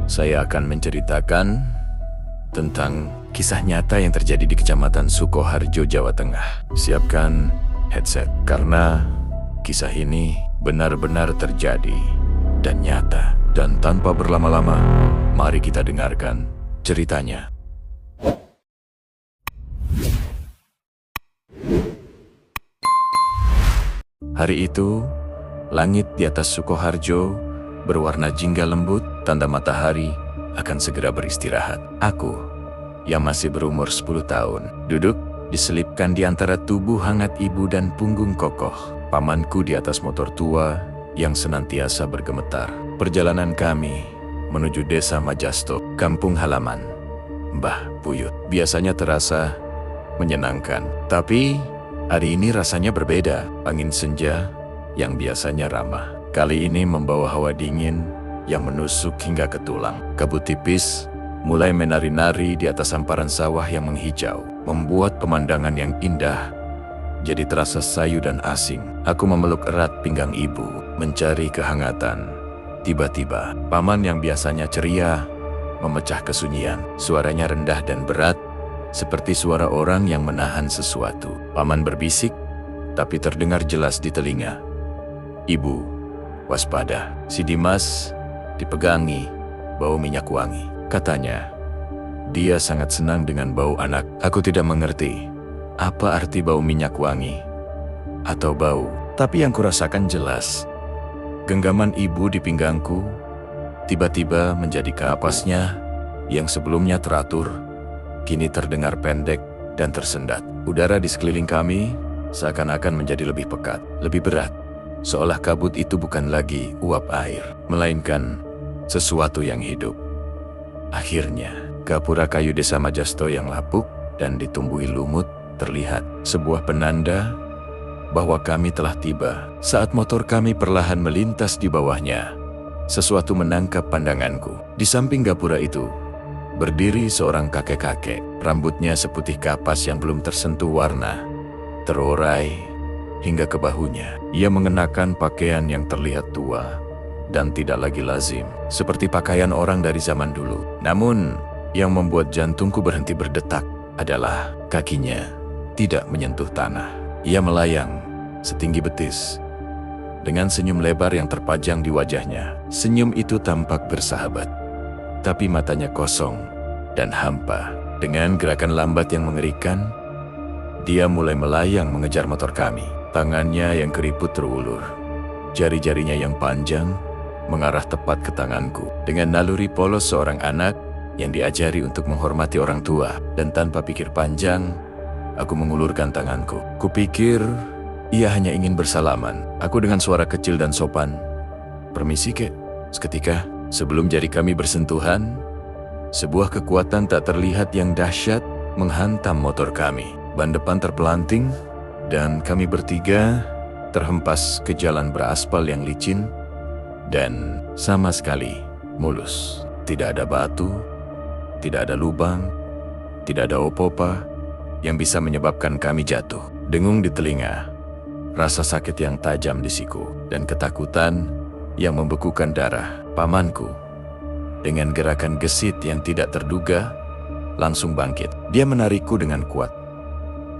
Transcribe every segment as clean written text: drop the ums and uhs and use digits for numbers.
Saya akan menceritakan tentang kisah nyata yang terjadi di Kecamatan Sukoharjo, Jawa Tengah. Siapkan headset, karena kisah ini benar-benar terjadi dan nyata. Dan tanpa berlama-lama, mari kita dengarkan ceritanya. Hari itu, langit di atas Sukoharjo berwarna jingga lembut, tanda matahari akan segera beristirahat. Aku, yang masih berumur 10 tahun, duduk diselipkan di antara tubuh hangat ibu dan punggung kokoh pamanku di atas motor tua yang senantiasa bergemetar. Perjalanan kami menuju desa Majasto, kampung halaman Mbah Puyut, biasanya terasa menyenangkan. Tapi hari ini rasanya berbeda. Angin senja yang biasanya ramah, kali ini membawa hawa dingin yang menusuk hingga ke tulang. Kabut tipis mulai menari-nari di atas hamparan sawah yang menghijau, membuat pemandangan yang indah jadi terasa sayu dan asing. Aku memeluk erat pinggang ibu, mencari kehangatan. Tiba-tiba, paman yang biasanya ceria memecah kesunyian. Suaranya rendah dan berat, seperti suara orang yang menahan sesuatu. Paman berbisik, tapi terdengar jelas di telinga. "Ibu, waspada, si Dimas dipegangi bau minyak wangi," katanya. Dia sangat senang dengan bau anak. Aku tidak mengerti apa arti bau minyak wangi atau bau, tapi yang kurasakan jelas. Genggaman ibu di pinggangku tiba-tiba menjadi keapasnya yang sebelumnya teratur, kini terdengar pendek dan tersendat. Udara di sekeliling kami seakan-akan menjadi lebih pekat, lebih berat, seolah kabut itu bukan lagi uap air, melainkan sesuatu yang hidup. Akhirnya, gapura kayu desa Majasto yang lapuk dan ditumbuhi lumut terlihat, sebuah penanda bahwa kami telah tiba. Saat motor kami perlahan melintas di bawahnya, sesuatu menangkap pandanganku. Di samping gapura itu berdiri seorang kakek-kakek, rambutnya seputih kapas yang belum tersentuh warna, terurai hingga ke bahunya. Ia mengenakan pakaian yang terlihat tua dan tidak lagi lazim, seperti pakaian orang dari zaman dulu. Namun, yang membuat jantungku berhenti berdetak adalah kakinya tidak menyentuh tanah. Ia melayang setinggi betis, dengan senyum lebar yang terpajang di wajahnya. Senyum itu tampak bersahabat, tapi matanya kosong dan hampa. Dengan gerakan lambat yang mengerikan, dia mulai melayang mengejar motor kami. Tangannya yang keriput terulur, jari-jarinya yang panjang mengarah tepat ke tanganku. Dengan naluri polos seorang anak yang diajari untuk menghormati orang tua, dan tanpa pikir panjang, aku mengulurkan tanganku. Kupikir ia hanya ingin bersalaman. Aku dengan suara kecil dan sopan, "Permisi, Kek." Seketika, sebelum jari kami bersentuhan, sebuah kekuatan tak terlihat yang dahsyat menghantam motor kami. Ban depan terpelanting, dan kami bertiga terhempas ke jalan beraspal yang licin dan sama sekali mulus. Tidak ada batu, tidak ada lubang, tidak ada opo-opa yang bisa menyebabkan kami jatuh. Dengung di telinga, rasa sakit yang tajam di siku, dan ketakutan yang membekukan darah. Pamanku, dengan gerakan gesit yang tidak terduga, langsung bangkit. Dia menarikku dengan kuat,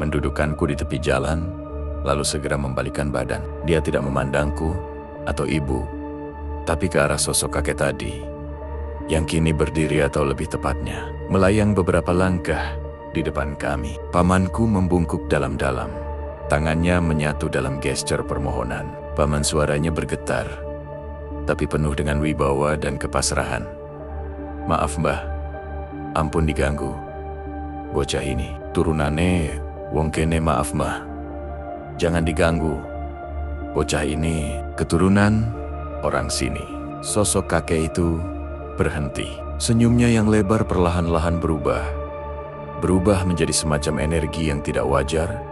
mendudukkanku di tepi jalan, lalu segera membalikkan badan. Dia tidak memandangku atau ibu, tapi ke arah sosok kakek tadi, yang kini berdiri atau lebih tepatnya, melayang beberapa langkah di depan kami. Pamanku membungkuk dalam-dalam. Tangannya menyatu dalam gestur permohonan. Paman suaranya bergetar, tapi penuh dengan wibawa dan kepasrahan. "Maaf, Mbah. Ampun diganggu. Bocah ini turunane wong kene, maaf, Mbah. Jangan diganggu. Bocah ini keturunan orang sini." Sosok kakek itu berhenti. Senyumnya yang lebar perlahan-lahan berubah menjadi semacam energi yang tidak wajar,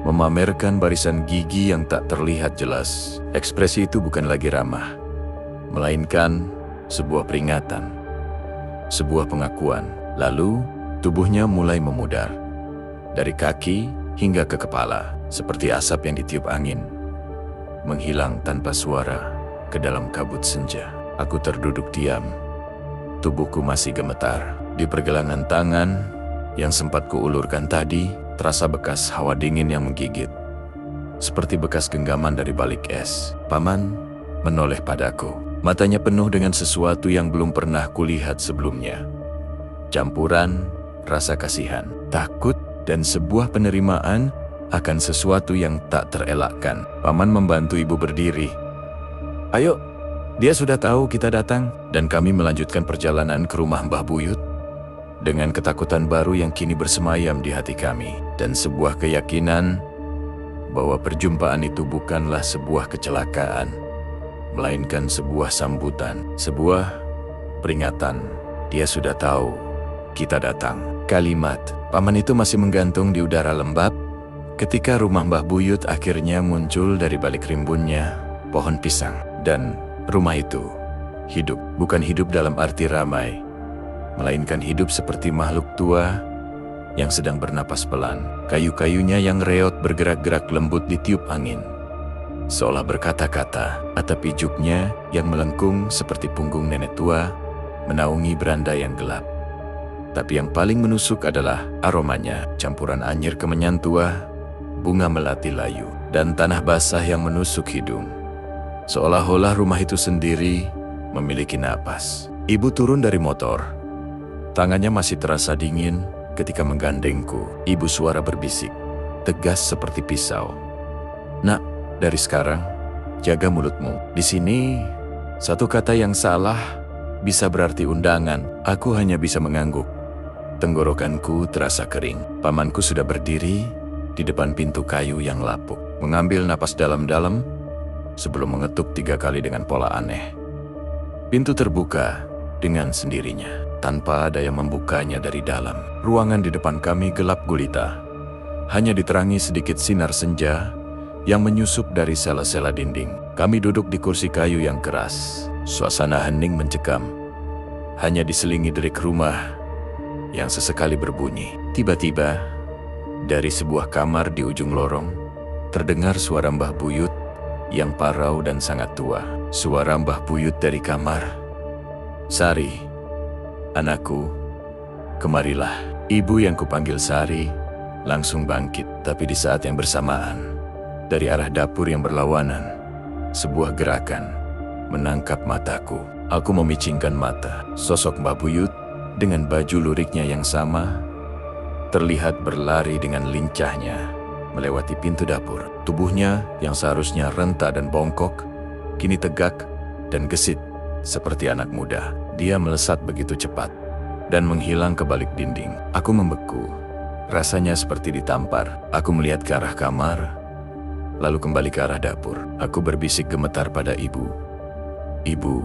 memamerkan barisan gigi yang tak terlihat jelas. Ekspresi itu bukan lagi ramah, melainkan sebuah peringatan, sebuah pengakuan. Lalu, tubuhnya mulai memudar, dari kaki hingga ke kepala, seperti asap yang ditiup angin, menghilang tanpa suara ke dalam kabut senja. Aku terduduk diam, tubuhku masih gemetar. Di pergelangan tangan yang sempat kuulurkan tadi, terasa bekas hawa dingin yang menggigit. Seperti bekas genggaman dari balik es. Paman menoleh padaku. Matanya penuh dengan sesuatu yang belum pernah kulihat sebelumnya. Campuran rasa kasihan, takut, dan sebuah penerimaan akan sesuatu yang tak terelakkan. Paman membantu ibu berdiri. Ayo, dia sudah tahu kita datang. Dan kami melanjutkan perjalanan ke rumah Mbah Buyut. Dengan ketakutan baru yang kini bersemayam di hati kami. Dan sebuah keyakinan bahwa perjumpaan itu bukanlah sebuah kecelakaan, melainkan sebuah sambutan, sebuah peringatan. Dia sudah tahu kita datang. Kalimat paman itu masih menggantung di udara lembab ketika rumah Mbah Buyut akhirnya muncul dari balik rimbunnya pohon pisang. Dan rumah itu hidup, bukan hidup dalam arti ramai, melainkan hidup seperti makhluk tua yang sedang bernapas pelan. Kayu-kayunya yang reot bergerak-gerak lembut ditiup angin, seolah berkata-kata. Atap ijuknya yang melengkung seperti punggung nenek tua menaungi beranda yang gelap. Tapi yang paling menusuk adalah aromanya, campuran anyir kemenyan tua, bunga melati layu, dan tanah basah yang menusuk hidung. Seolah-olah rumah itu sendiri memiliki napas. Ibu turun dari motor. Tangannya masih terasa dingin ketika menggandengku. Ibu suara berbisik, tegas seperti pisau. Nak, dari sekarang, jaga mulutmu. Di sini, satu kata yang salah bisa berarti undangan. Aku hanya bisa mengangguk. Tenggorokanku terasa kering. Pamanku sudah berdiri di depan pintu kayu yang lapuk, mengambil napas dalam-dalam sebelum mengetuk 3 kali dengan pola aneh. Pintu terbuka dengan sendirinya, tanpa ada yang membukanya dari dalam. Ruangan di depan kami gelap gulita. Hanya diterangi sedikit sinar senja yang menyusup dari sela-sela dinding. Kami duduk di kursi kayu yang keras. Suasana hening mencekam. Hanya diselingi derik rumah yang sesekali berbunyi. Tiba-tiba, dari sebuah kamar di ujung lorong, terdengar suara Mbah Buyut yang parau dan sangat tua. Suara Mbah Buyut dari kamar. Sari, anakku, kemarilah. Ibu yang kupanggil Sari langsung bangkit. Tapi di saat yang bersamaan, dari arah dapur yang berlawanan, sebuah gerakan menangkap mataku. Aku memicingkan mata. Sosok Mbah Buyut dengan baju luriknya yang sama terlihat berlari dengan lincahnya melewati pintu dapur. Tubuhnya yang seharusnya renta dan bongkok kini tegak dan gesit seperti anak muda. Dia melesat begitu cepat dan menghilang ke balik dinding. Aku membeku. Rasanya seperti ditampar. Aku melihat ke arah kamar, lalu kembali ke arah dapur. Aku berbisik gemetar pada ibu. Ibu,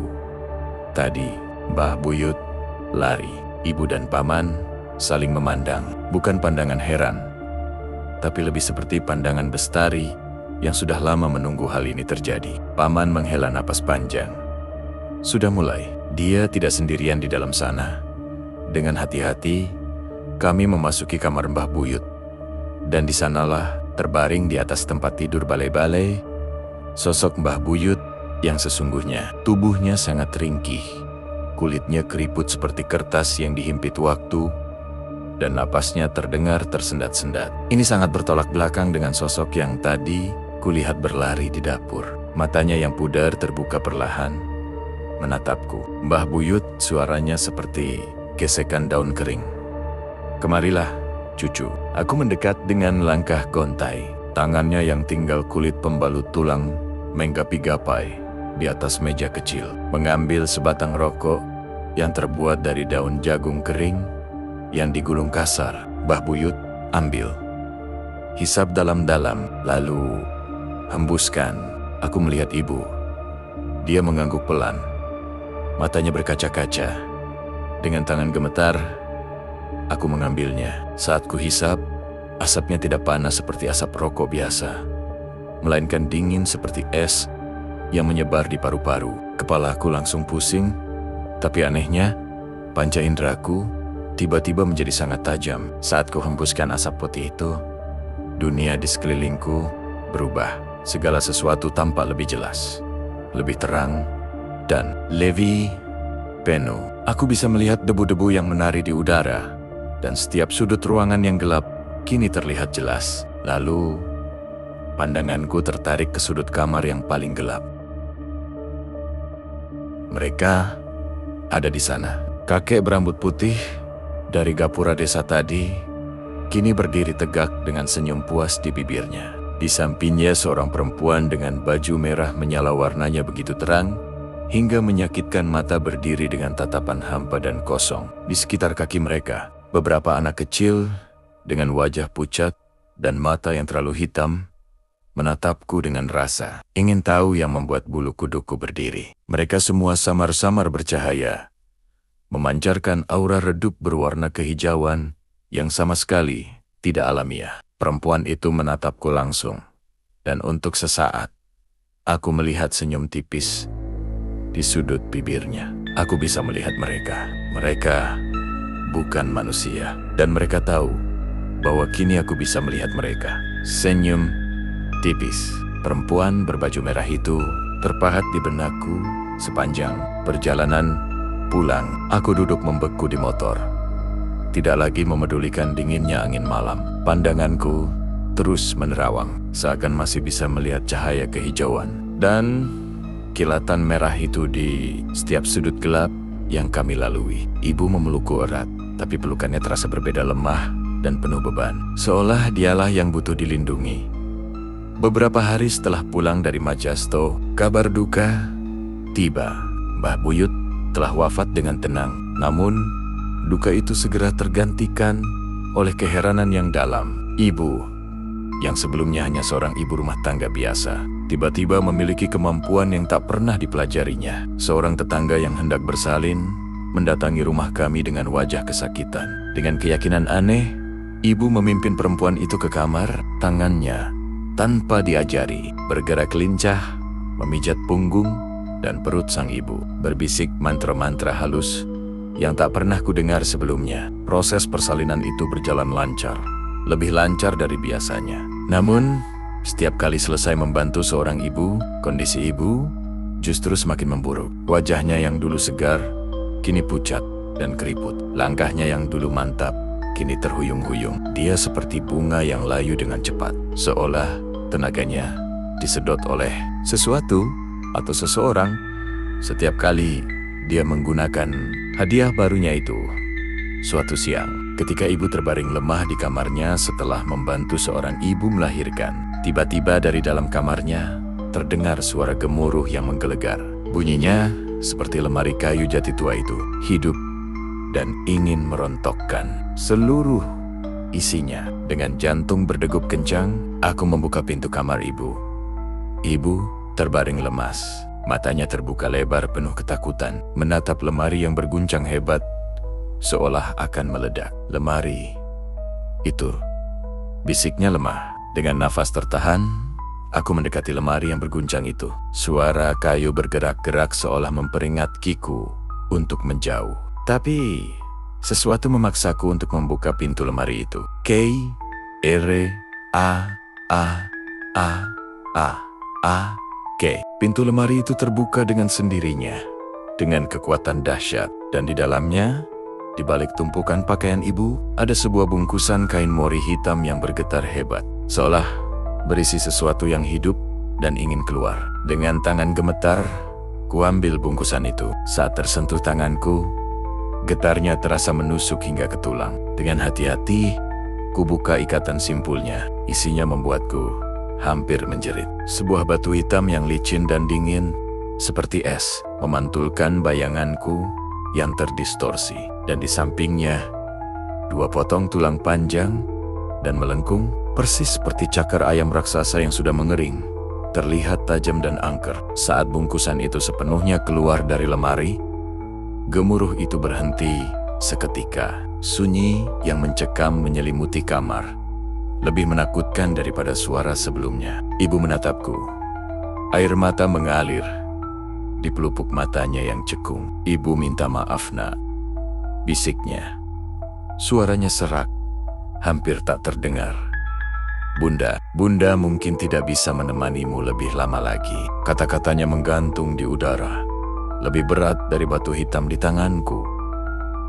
tadi Mbah Buyut lari. Ibu dan paman saling memandang. Bukan pandangan heran, tapi lebih seperti pandangan bestari yang sudah lama menunggu hal ini terjadi. Paman menghela napas panjang. Sudah mulai. Dia tidak sendirian di dalam sana. Dengan hati-hati, kami memasuki kamar Mbah Buyut. Dan di sanalah, terbaring di atas tempat tidur balai-balai, sosok Mbah Buyut yang sesungguhnya. Tubuhnya sangat ringkih. Kulitnya keriput seperti kertas yang dihimpit waktu, dan napasnya terdengar tersendat-sendat. Ini sangat bertolak belakang dengan sosok yang tadi kulihat berlari di dapur. Matanya yang pudar terbuka perlahan, menatapku. Mbah Buyut, suaranya seperti gesekan daun kering. Kemarilah, cucu. Aku mendekat dengan langkah gontai. Tangannya yang tinggal kulit pembalut tulang menggapai-gapai di atas meja kecil. Mengambil sebatang rokok yang terbuat dari daun jagung kering yang digulung kasar. Mbah Buyut, ambil. Hisap dalam-dalam, lalu hembuskan. Aku melihat ibu. Dia mengangguk pelan. Matanya berkaca-kaca. Dengan tangan gemetar, aku mengambilnya. Saat kuhisap, asapnya tidak panas seperti asap rokok biasa, melainkan dingin seperti es yang menyebar di paru-paru. Kepalaku langsung pusing, tapi anehnya, panca indraku tiba-tiba menjadi sangat tajam. Saat kuhembuskan asap putih itu, dunia di sekelilingku berubah. Segala sesuatu tampak lebih jelas, lebih terang, dan lebih penuh. Aku bisa melihat debu-debu yang menari di udara, dan setiap sudut ruangan yang gelap kini terlihat jelas. Lalu, pandanganku tertarik ke sudut kamar yang paling gelap. Mereka ada di sana. Kakek berambut putih dari gapura desa tadi kini berdiri tegak dengan senyum puas di bibirnya. Di sampingnya seorang perempuan dengan baju merah menyala warnanya begitu terang hingga menyakitkan mata berdiri dengan tatapan hampa dan kosong. Di sekitar kaki mereka, beberapa anak kecil dengan wajah pucat dan mata yang terlalu hitam menatapku dengan rasa ingin tahu yang membuat bulu kuduku berdiri. Mereka semua samar-samar bercahaya, memancarkan aura redup berwarna kehijauan yang sama sekali tidak alamiah. Perempuan itu menatapku langsung, dan untuk sesaat, aku melihat senyum tipis di sudut bibirnya. Aku bisa melihat mereka. Mereka bukan manusia, dan mereka tahu bahwa kini aku bisa melihat mereka. Senyum tipis. Perempuan berbaju merah itu terpahat di benakku sepanjang perjalanan pulang. Aku duduk membeku di motor, tidak lagi memedulikan dinginnya angin malam. Pandanganku terus menerawang, seakan masih bisa melihat cahaya kehijauan dan kilatan merah itu di setiap sudut gelap yang kami lalui. Ibu memelukku erat, tapi pelukannya terasa berbeda, lemah dan penuh beban, seolah dialah yang butuh dilindungi. Beberapa hari setelah pulang dari Majasto, kabar duka tiba. Mbah Buyut telah wafat dengan tenang, namun duka itu segera tergantikan oleh keheranan yang dalam. Ibu, yang sebelumnya hanya seorang ibu rumah tangga biasa, tiba-tiba memiliki kemampuan yang tak pernah dipelajarinya. Seorang tetangga yang hendak bersalin mendatangi rumah kami dengan wajah kesakitan. Dengan keyakinan aneh, ibu memimpin perempuan itu ke kamar. Tangannya, tanpa diajari, bergerak lincah, memijat punggung dan perut sang ibu, berbisik mantra-mantra halus yang tak pernah kudengar sebelumnya. Proses persalinan itu berjalan lancar, lebih lancar dari biasanya. Namun, setiap kali selesai membantu seorang ibu, kondisi ibu justru semakin memburuk. Wajahnya yang dulu segar, kini pucat dan keriput. Langkahnya yang dulu mantap, kini terhuyung-huyung. Dia seperti bunga yang layu dengan cepat, seolah tenaganya disedot oleh sesuatu atau seseorang setiap kali dia menggunakan hadiah barunya itu. Suatu siang, ketika ibu terbaring lemah di kamarnya setelah membantu seorang ibu melahirkan, tiba-tiba dari dalam kamarnya terdengar suara gemuruh yang menggelegar. Bunyinya seperti lemari kayu jati tua itu hidup dan ingin merontokkan seluruh isinya. Dengan jantung berdegup kencang, aku membuka pintu kamar ibu. Ibu terbaring lemas. Matanya terbuka lebar penuh ketakutan, menatap lemari yang berguncang hebat, seolah akan meledak. Lemari itu, bisiknya lemah. Dengan nafas tertahan, aku mendekati lemari yang berguncang itu. Suara kayu bergerak-gerak seolah memperingatkiku untuk menjauh. Tapi, sesuatu memaksaku untuk membuka pintu lemari itu. K, R, A, A, A, A, A, K. Pintu lemari itu terbuka dengan sendirinya, dengan kekuatan dahsyat, dan di dalamnya, di balik tumpukan pakaian ibu, ada sebuah bungkusan kain mori hitam yang bergetar hebat, seolah berisi sesuatu yang hidup dan ingin keluar. Dengan tangan gemetar, kuambil bungkusan itu. Saat tersentuh tanganku, getarnya terasa menusuk hingga ke tulang. Dengan hati-hati, kubuka ikatan simpulnya. Isinya membuatku hampir menjerit. Sebuah batu hitam yang licin dan dingin, seperti es, memantulkan bayanganku yang terdistorsi. Dan di sampingnya, dua potong tulang panjang dan melengkung, persis seperti cakar ayam raksasa yang sudah mengering, terlihat tajam dan angker. Saat bungkusan itu sepenuhnya keluar dari lemari, gemuruh itu berhenti seketika. Sunyi yang mencekam menyelimuti kamar, lebih menakutkan daripada suara sebelumnya. Ibu menatapku. Air mata mengalir di pelupuk matanya yang cekung. Ibu minta maaf, nak, bisiknya. Suaranya serak, hampir tak terdengar. Bunda mungkin tidak bisa menemanimu lebih lama lagi. Kata-katanya menggantung di udara, lebih berat dari batu hitam di tanganku,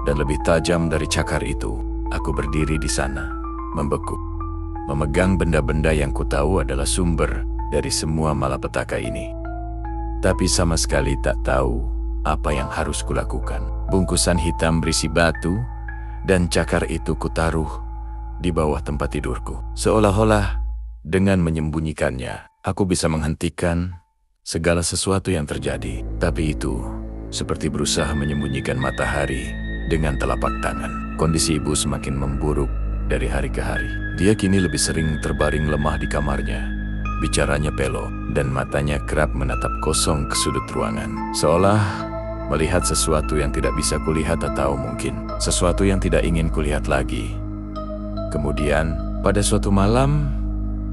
dan lebih tajam dari cakar itu. Aku berdiri di sana, membeku, memegang benda-benda yang kutahu adalah sumber dari semua malapetaka ini. Tapi sama sekali tak tahu apa yang harus kulakukan. Bungkusan hitam berisi batu, dan cakar itu kutaruh di bawah tempat tidurku. Seolah-olah dengan menyembunyikannya, aku bisa menghentikan segala sesuatu yang terjadi. Tapi itu seperti berusaha menyembunyikan matahari dengan telapak tangan. Kondisi ibu semakin memburuk dari hari ke hari. Dia kini lebih sering terbaring lemah di kamarnya. Bicaranya pelo, dan matanya kerap menatap kosong ke sudut ruangan. Seolah melihat sesuatu yang tidak bisa kulihat, atau mungkin sesuatu yang tidak ingin kulihat lagi. Kemudian, pada suatu malam,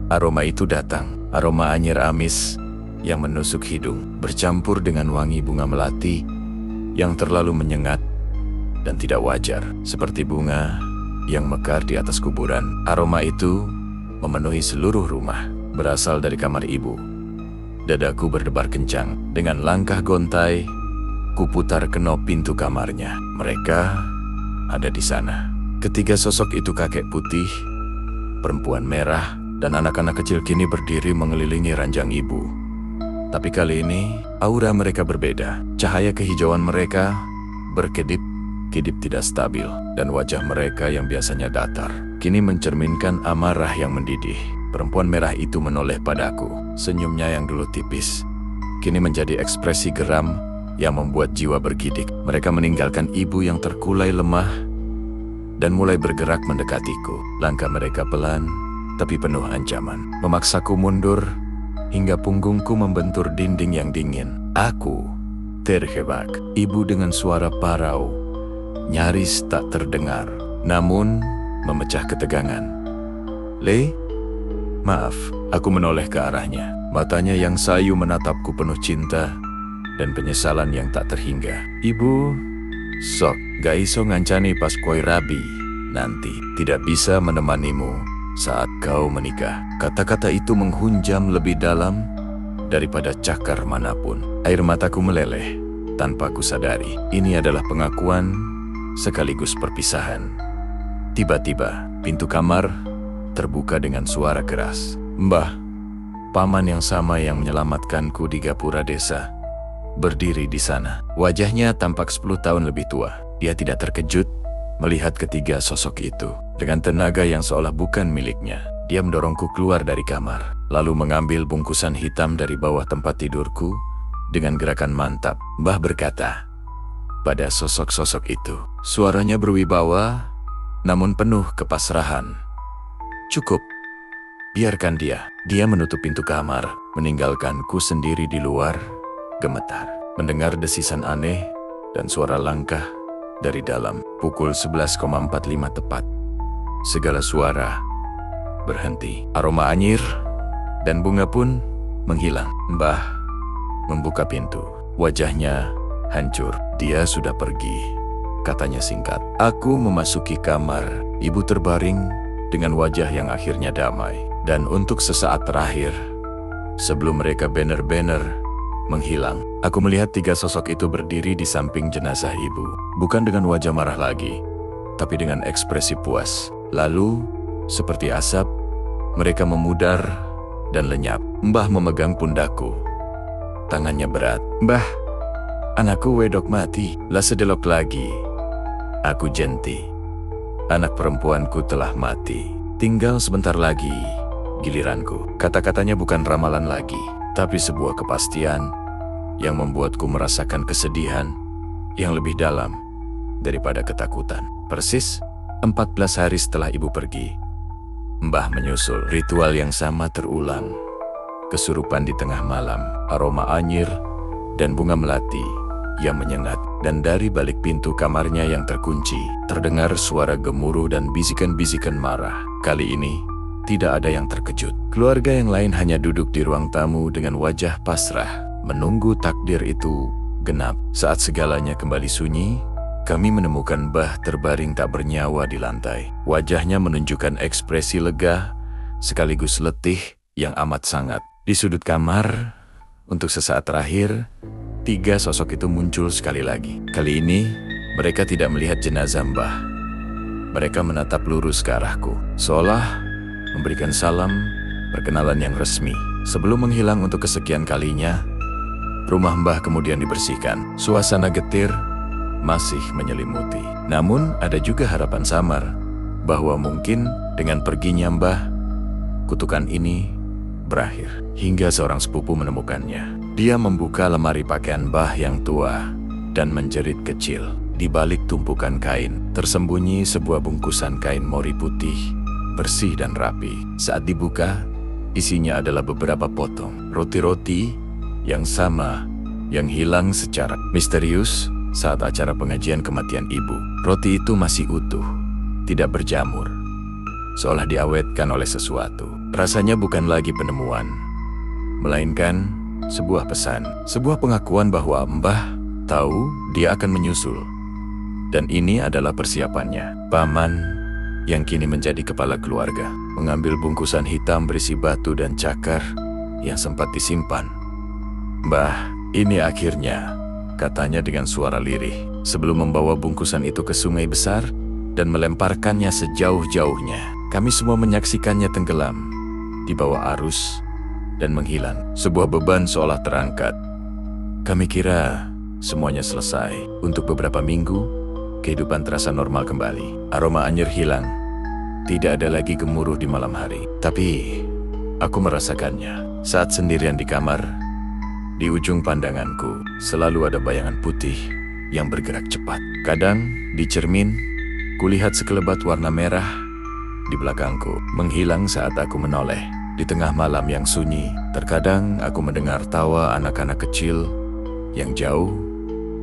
aroma itu datang. Aroma anyir amis yang menusuk hidung, bercampur dengan wangi bunga melati yang terlalu menyengat dan tidak wajar. Seperti bunga yang mekar di atas kuburan. Aroma itu memenuhi seluruh rumah, berasal dari kamar ibu. Dadaku berdebar kencang. Dengan langkah gontai, kuputar kenop pintu kamarnya. Mereka ada di sana. Ketiga sosok itu, kakek putih, perempuan merah, dan anak-anak kecil, kini berdiri mengelilingi ranjang ibu. Tapi kali ini, aura mereka berbeda. Cahaya kehijauan mereka berkedip-kedip tidak stabil, dan wajah mereka yang biasanya datar, kini mencerminkan amarah yang mendidih. Perempuan merah itu menoleh padaku. Senyumnya yang dulu tipis, kini menjadi ekspresi geram yang membuat jiwa bergidik. Mereka meninggalkan ibu yang terkulai lemah dan mulai bergerak mendekatiku. Langkah mereka pelan, tapi penuh ancaman. Memaksaku mundur, hingga punggungku membentur dinding yang dingin. Aku terjebak. Ibu dengan suara parau, nyaris tak terdengar, namun memecah ketegangan. "Le, maaf." Aku menoleh ke arahnya. Matanya yang sayu menatapku penuh cinta dan penyesalan yang tak terhingga. "Ibu, sok gak iso ngancani pas koe rabi nanti. Tidak bisa menemanimu saat kau menikah." Kata-kata itu menghunjam lebih dalam daripada cakar manapun. Air mataku meleleh tanpa kusadari. Ini adalah pengakuan sekaligus perpisahan. Tiba-tiba, pintu kamar terbuka dengan suara keras. Mbah, paman yang sama yang menyelamatkanku di gapura desa, berdiri di sana. Wajahnya tampak 10 tahun lebih tua. Dia tidak terkejut melihat ketiga sosok itu. Dengan tenaga yang seolah bukan miliknya, dia mendorongku keluar dari kamar, lalu mengambil bungkusan hitam dari bawah tempat tidurku dengan gerakan mantap. Mbah berkata pada sosok-sosok itu. Suaranya berwibawa, namun penuh kepasrahan. "Cukup, biarkan dia." Dia menutup pintu kamar, meninggalkanku sendiri di luar. Gemetar mendengar desisan aneh dan suara langkah dari dalam. Pukul 11.45 tepat. Segala suara berhenti. Aroma anyir dan bunga pun menghilang. Mbah membuka pintu. Wajahnya hancur. "Dia sudah pergi," katanya singkat. Aku memasuki kamar. Ibu terbaring dengan wajah yang akhirnya damai. Dan untuk sesaat terakhir, sebelum mereka benar-benar menghilang, aku melihat tiga sosok itu berdiri di samping jenazah ibu. Bukan dengan wajah marah lagi, tapi dengan ekspresi puas. Lalu, seperti asap, mereka memudar dan lenyap. Mbah memegang pundakku. Tangannya berat. "Mbah, anakku wedok mati." Lah sedelok lagi, aku jenti. Anak perempuanku telah mati. Tinggal sebentar lagi giliranku. Kata-katanya bukan ramalan lagi, tapi sebuah kepastian yang membuatku merasakan kesedihan yang lebih dalam daripada ketakutan. Persis 14 hari setelah ibu pergi, Mbah menyusul. Ritual yang sama terulang. Kesurupan di tengah malam, aroma anyir dan bunga melati yang menyengat. Dan dari balik pintu kamarnya yang terkunci, terdengar suara gemuruh dan bisikan-bisikan marah. Kali ini, tidak ada yang terkejut. Keluarga yang lain hanya duduk di ruang tamu dengan wajah pasrah, menunggu takdir itu genap. Saat segalanya kembali sunyi, kami menemukan Mbah terbaring tak bernyawa di lantai. Wajahnya menunjukkan ekspresi lega, sekaligus letih yang amat sangat. Di sudut kamar, untuk sesaat terakhir, Tiga sosok itu muncul sekali lagi. Kali ini, mereka tidak melihat jenazah Mbah. Mereka menatap lurus ke arahku, seolah memberikan salam perkenalan yang resmi. Sebelum menghilang untuk kesekian kalinya, rumah Mbah kemudian dibersihkan. Suasana getir masih menyelimuti. Namun ada juga harapan samar bahwa mungkin dengan perginya Mbah, kutukan ini berakhir. Hingga seorang sepupu menemukannya. Dia membuka lemari pakaian Mbah yang tua dan menjerit kecil. Di balik tumpukan kain, tersembunyi sebuah bungkusan kain mori putih, bersih dan rapi. Saat dibuka, isinya adalah beberapa potong roti-roti yang sama, yang hilang secara misterius saat acara pengajian kematian ibu. Roti itu masih utuh, tidak berjamur, seolah diawetkan oleh sesuatu. Rasanya bukan lagi penemuan, melainkan sebuah pesan, sebuah pengakuan bahwa Mbah tahu dia akan menyusul. Dan ini adalah persiapannya. Paman, yang kini menjadi kepala keluarga, mengambil bungkusan hitam berisi batu dan cakar yang sempat disimpan. "Mbah, ini akhirnya," katanya dengan suara lirih, sebelum membawa bungkusan itu ke sungai besar dan melemparkannya sejauh-jauhnya. Kami semua menyaksikannya tenggelam di bawah arus dan menghilang. Sebuah beban seolah terangkat. Kami kira semuanya selesai. Untuk beberapa minggu, kehidupan terasa normal kembali. Aroma anjir hilang. Tidak ada lagi gemuruh di malam hari. Tapi, aku merasakannya. Saat sendirian di kamar, di ujung pandanganku, selalu ada bayangan putih yang bergerak cepat. Kadang, di cermin, kulihat sekelebat warna merah di belakangku, menghilang saat aku menoleh. Di tengah malam yang sunyi, terkadang aku mendengar tawa anak-anak kecil yang jauh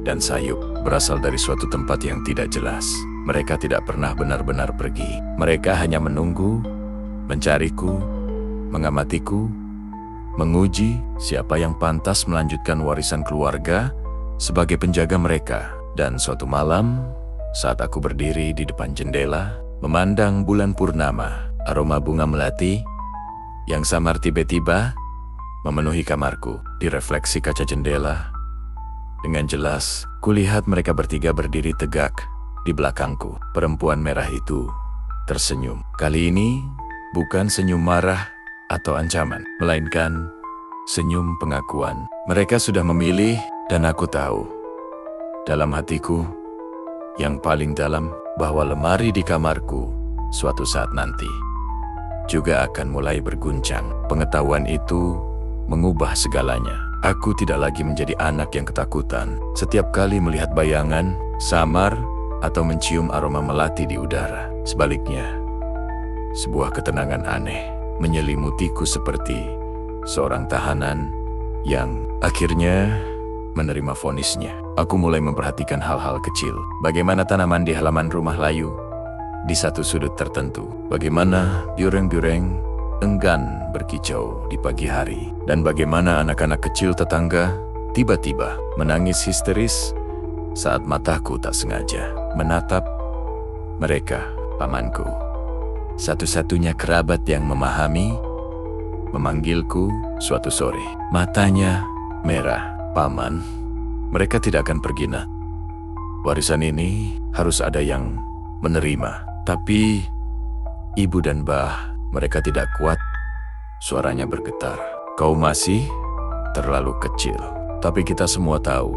dan sayup, berasal dari suatu tempat yang tidak jelas. Mereka tidak pernah benar-benar pergi. Mereka hanya menunggu, mencariku, mengamatiku, menguji siapa yang pantas melanjutkan warisan keluarga sebagai penjaga mereka. Dan suatu malam, saat aku berdiri di depan jendela, memandang bulan purnama, aroma bunga melati yang samar tiba-tiba memenuhi kamarku. Di refleksi kaca jendela, dengan jelas, kulihat mereka bertiga berdiri tegak di belakangku. Perempuan merah itu tersenyum. Kali ini, bukan senyum marah atau ancaman, melainkan senyum pengakuan. Mereka sudah memilih, dan aku tahu, dalam hatiku yang paling dalam, bahwa lemari di kamarku suatu saat nanti juga akan mulai berguncang. Pengetahuan itu mengubah segalanya. Aku tidak lagi menjadi anak yang ketakutan setiap kali melihat bayangan, samar, atau mencium aroma melati di udara. Sebaliknya, sebuah ketenangan aneh menyelimutiku seperti seorang tahanan yang akhirnya menerima vonisnya. Aku mulai memperhatikan hal-hal kecil. Bagaimana tanaman di halaman rumah layu di satu sudut tertentu. Bagaimana biureng-biureng enggan berkicau di pagi hari. Dan bagaimana anak-anak kecil tetangga tiba-tiba menangis histeris saat mataku tak sengaja menatap mereka. Pamanku, satu-satunya kerabat yang memahami, memanggilku suatu sore. Matanya merah. "Paman, mereka tidak akan pergi, nak. Warisan ini harus ada yang menerima." Tapi ibu dan Mbah, mereka tidak kuat. Suaranya bergetar. "Kau masih terlalu kecil." Tapi kita semua tahu,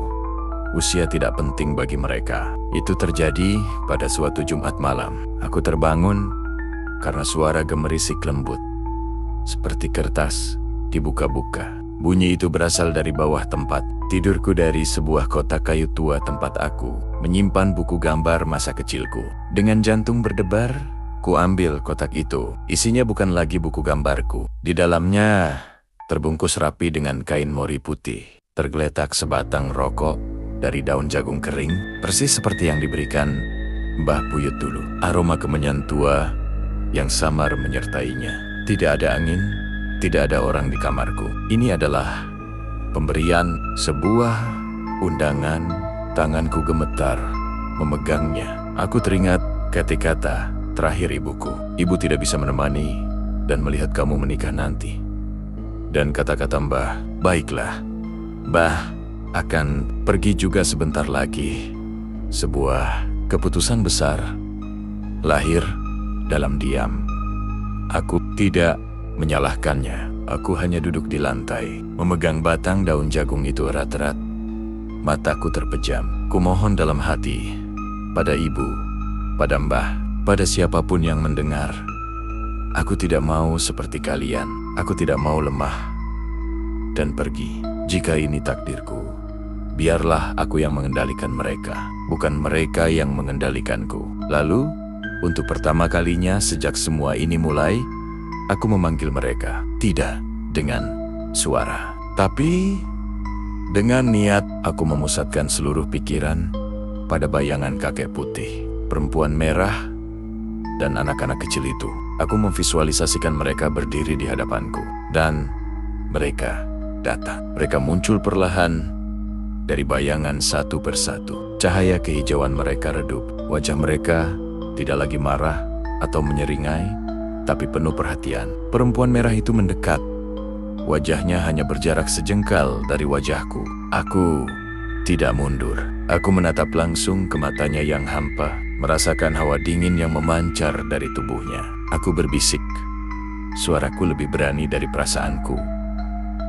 usia tidak penting bagi mereka. Itu terjadi pada suatu Jumat malam. Aku terbangun karena suara gemerisik lembut, seperti kertas dibuka-buka. Bunyi itu berasal dari bawah tempat tidurku, dari sebuah kotak kayu tua tempat aku menyimpan buku gambar masa kecilku. Dengan jantung berdebar, ku ambil kotak itu. Isinya bukan lagi buku gambarku. Di dalamnya terbungkus rapi dengan kain mori putih. Tergeletak sebatang rokok dari daun jagung kering, persis seperti yang diberikan Mbah Buyut dulu. Aroma kemenyan tua yang samar menyertainya. Tidak ada angin, tidak ada orang di kamarku. Ini adalah pemberian, sebuah undangan. Tanganku gemetar memegangnya. Aku teringat kata-kata terakhir ibuku. "Ibu tidak bisa menemani dan melihat kamu menikah nanti." Dan kata-kata Mbah, "Baiklah, Mbah, akan pergi juga sebentar lagi. Sebuah keputusan besar lahir dalam diam. Aku tidak menyalahkannya. Aku hanya duduk di lantai, memegang batang daun jagung itu erat-erat. Mataku terpejam. Kumohon dalam hati, pada ibu, pada mbah, pada siapapun yang mendengar. Aku tidak mau seperti kalian. Aku tidak mau lemah dan pergi. Jika ini takdirku, biarlah aku yang mengendalikan mereka, bukan mereka yang mengendalikanku. Lalu, untuk pertama kalinya sejak semua ini mulai, aku memanggil mereka. Tidak dengan suara, tapi dengan niat. Aku memusatkan seluruh pikiran pada bayangan kakek putih, perempuan merah, dan anak-anak kecil itu. Aku memvisualisasikan mereka berdiri di hadapanku, dan mereka datang. Mereka muncul perlahan dari bayangan satu persatu. Cahaya kehijauan mereka redup. Wajah mereka tidak lagi marah atau menyeringai, tapi penuh perhatian. Perempuan merah itu mendekat. Wajahnya hanya berjarak sejengkal dari wajahku. Aku tidak mundur. Aku menatap langsung ke matanya yang hampa, merasakan hawa dingin yang memancar dari tubuhnya. Aku berbisik. Suaraku lebih berani dari perasaanku.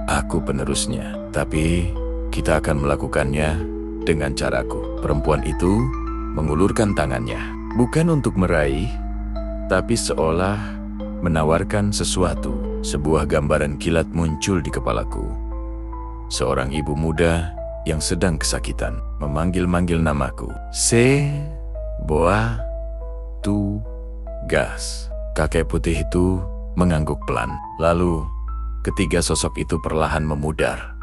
Aku penerusnya, tapi kita akan melakukannya dengan caraku. Perempuan itu mengulurkan tangannya, bukan untuk meraih, tapi seolah menawarkan sesuatu. Sebuah gambaran kilat muncul di kepalaku. Seorang ibu muda yang sedang kesakitan memanggil-manggil namaku. Boa tu gas. Kakek putih itu mengangguk pelan. Lalu ketiga sosok itu perlahan memudar,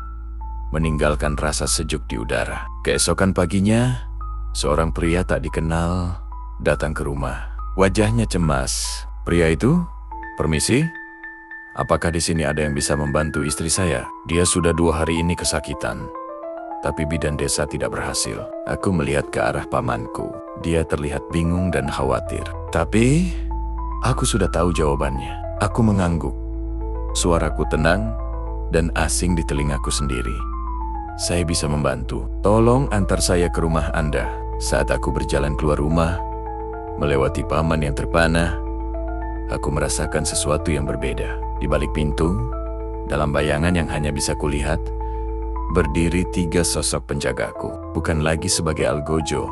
meninggalkan rasa sejuk di udara. Keesokan paginya, seorang pria tak dikenal datang ke rumah. Wajahnya cemas. Pria itu, "Permisi, apakah di sini ada yang bisa membantu istri saya? Dia sudah 2 hari ini kesakitan." Tapi bidan desa tidak berhasil. Aku melihat ke arah pamanku. Dia terlihat bingung dan khawatir. Tapi aku sudah tahu jawabannya. Aku mengangguk. Suaraku tenang dan asing di telingaku sendiri. "Saya bisa membantu. Tolong antar saya ke rumah Anda." Saat aku berjalan keluar rumah, melewati paman yang terpana, aku merasakan sesuatu yang berbeda. Di balik pintu, dalam bayangan yang hanya bisa kulihat, berdiri 3 sosok penjagaku. Bukan lagi sebagai algojo,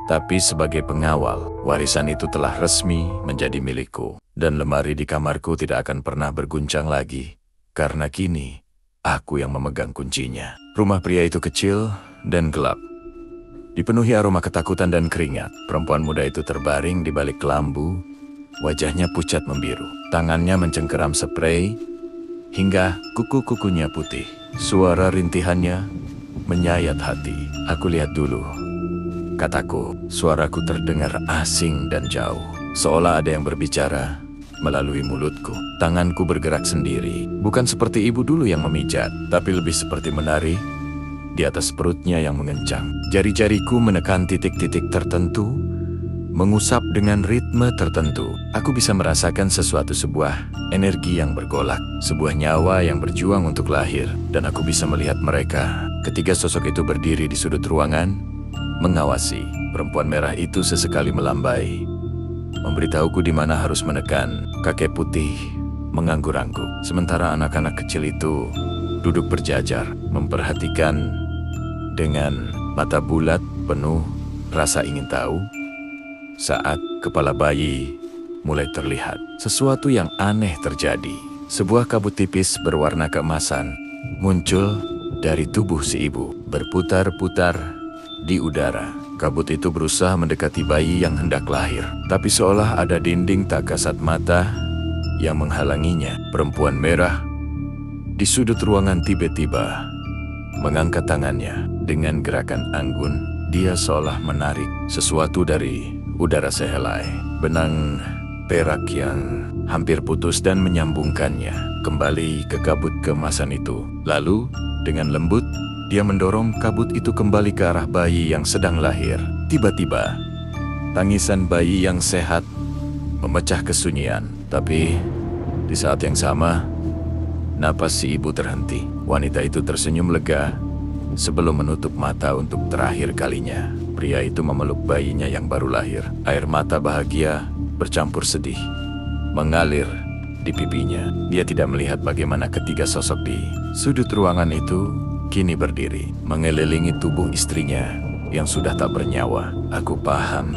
tapi sebagai pengawal. Warisan itu telah resmi menjadi milikku, dan lemari di kamarku tidak akan pernah berguncang lagi, karena kini aku yang memegang kuncinya. Rumah pria itu kecil dan gelap, dipenuhi aroma ketakutan dan keringat. Perempuan muda itu terbaring di balik kelambu, wajahnya pucat membiru. Tangannya mencengkeram sprei hingga kuku-kukunya putih. Suara rintihannya menyayat hati. "Aku lihat dulu," kataku. Suaraku terdengar asing dan jauh, seolah ada yang berbicara melalui mulutku. Tanganku bergerak sendiri, bukan seperti ibu dulu yang memijat, tapi lebih seperti menari di atas perutnya yang mengencang. Jari-jariku menekan titik-titik tertentu, mengusap dengan ritme tertentu. Aku bisa merasakan sebuah energi yang bergolak, sebuah nyawa yang berjuang untuk lahir. Dan aku bisa melihat mereka. Ketiga sosok itu berdiri di sudut ruangan, mengawasi. Perempuan merah itu sesekali melambai, memberitahuku di mana harus menekan. Kakek putih mengangguk-angguk, sementara anak-anak kecil itu duduk berjajar, memperhatikan dengan mata bulat penuh rasa ingin tahu. Saat kepala bayi mulai terlihat, sesuatu yang aneh terjadi. Sebuah kabut tipis berwarna keemasan muncul dari tubuh si ibu, berputar-putar di udara. Kabut itu berusaha mendekati bayi yang hendak lahir, tapi seolah ada dinding tak kasat mata yang menghalanginya. Perempuan merah di sudut ruangan tiba-tiba mengangkat tangannya. Dengan gerakan anggun, dia seolah menarik sesuatu dari udara sehelai. Benang perak yang hampir putus dan menyambungkannya kembali ke kabut keemasan itu. Lalu, dengan lembut, dia mendorong kabut itu kembali ke arah bayi yang sedang lahir. Tiba-tiba, tangisan bayi yang sehat memecah kesunyian. Tapi, di saat yang sama, napas si ibu terhenti. Wanita itu tersenyum lega, Sebelum menutup mata untuk terakhir kalinya, pria itu memeluk bayinya yang baru lahir. Air mata bahagia bercampur sedih mengalir di pipinya. Dia tidak melihat bagaimana ketiga sosok di sudut ruangan itu kini berdiri, mengelilingi tubuh istrinya yang sudah tak bernyawa. Aku paham.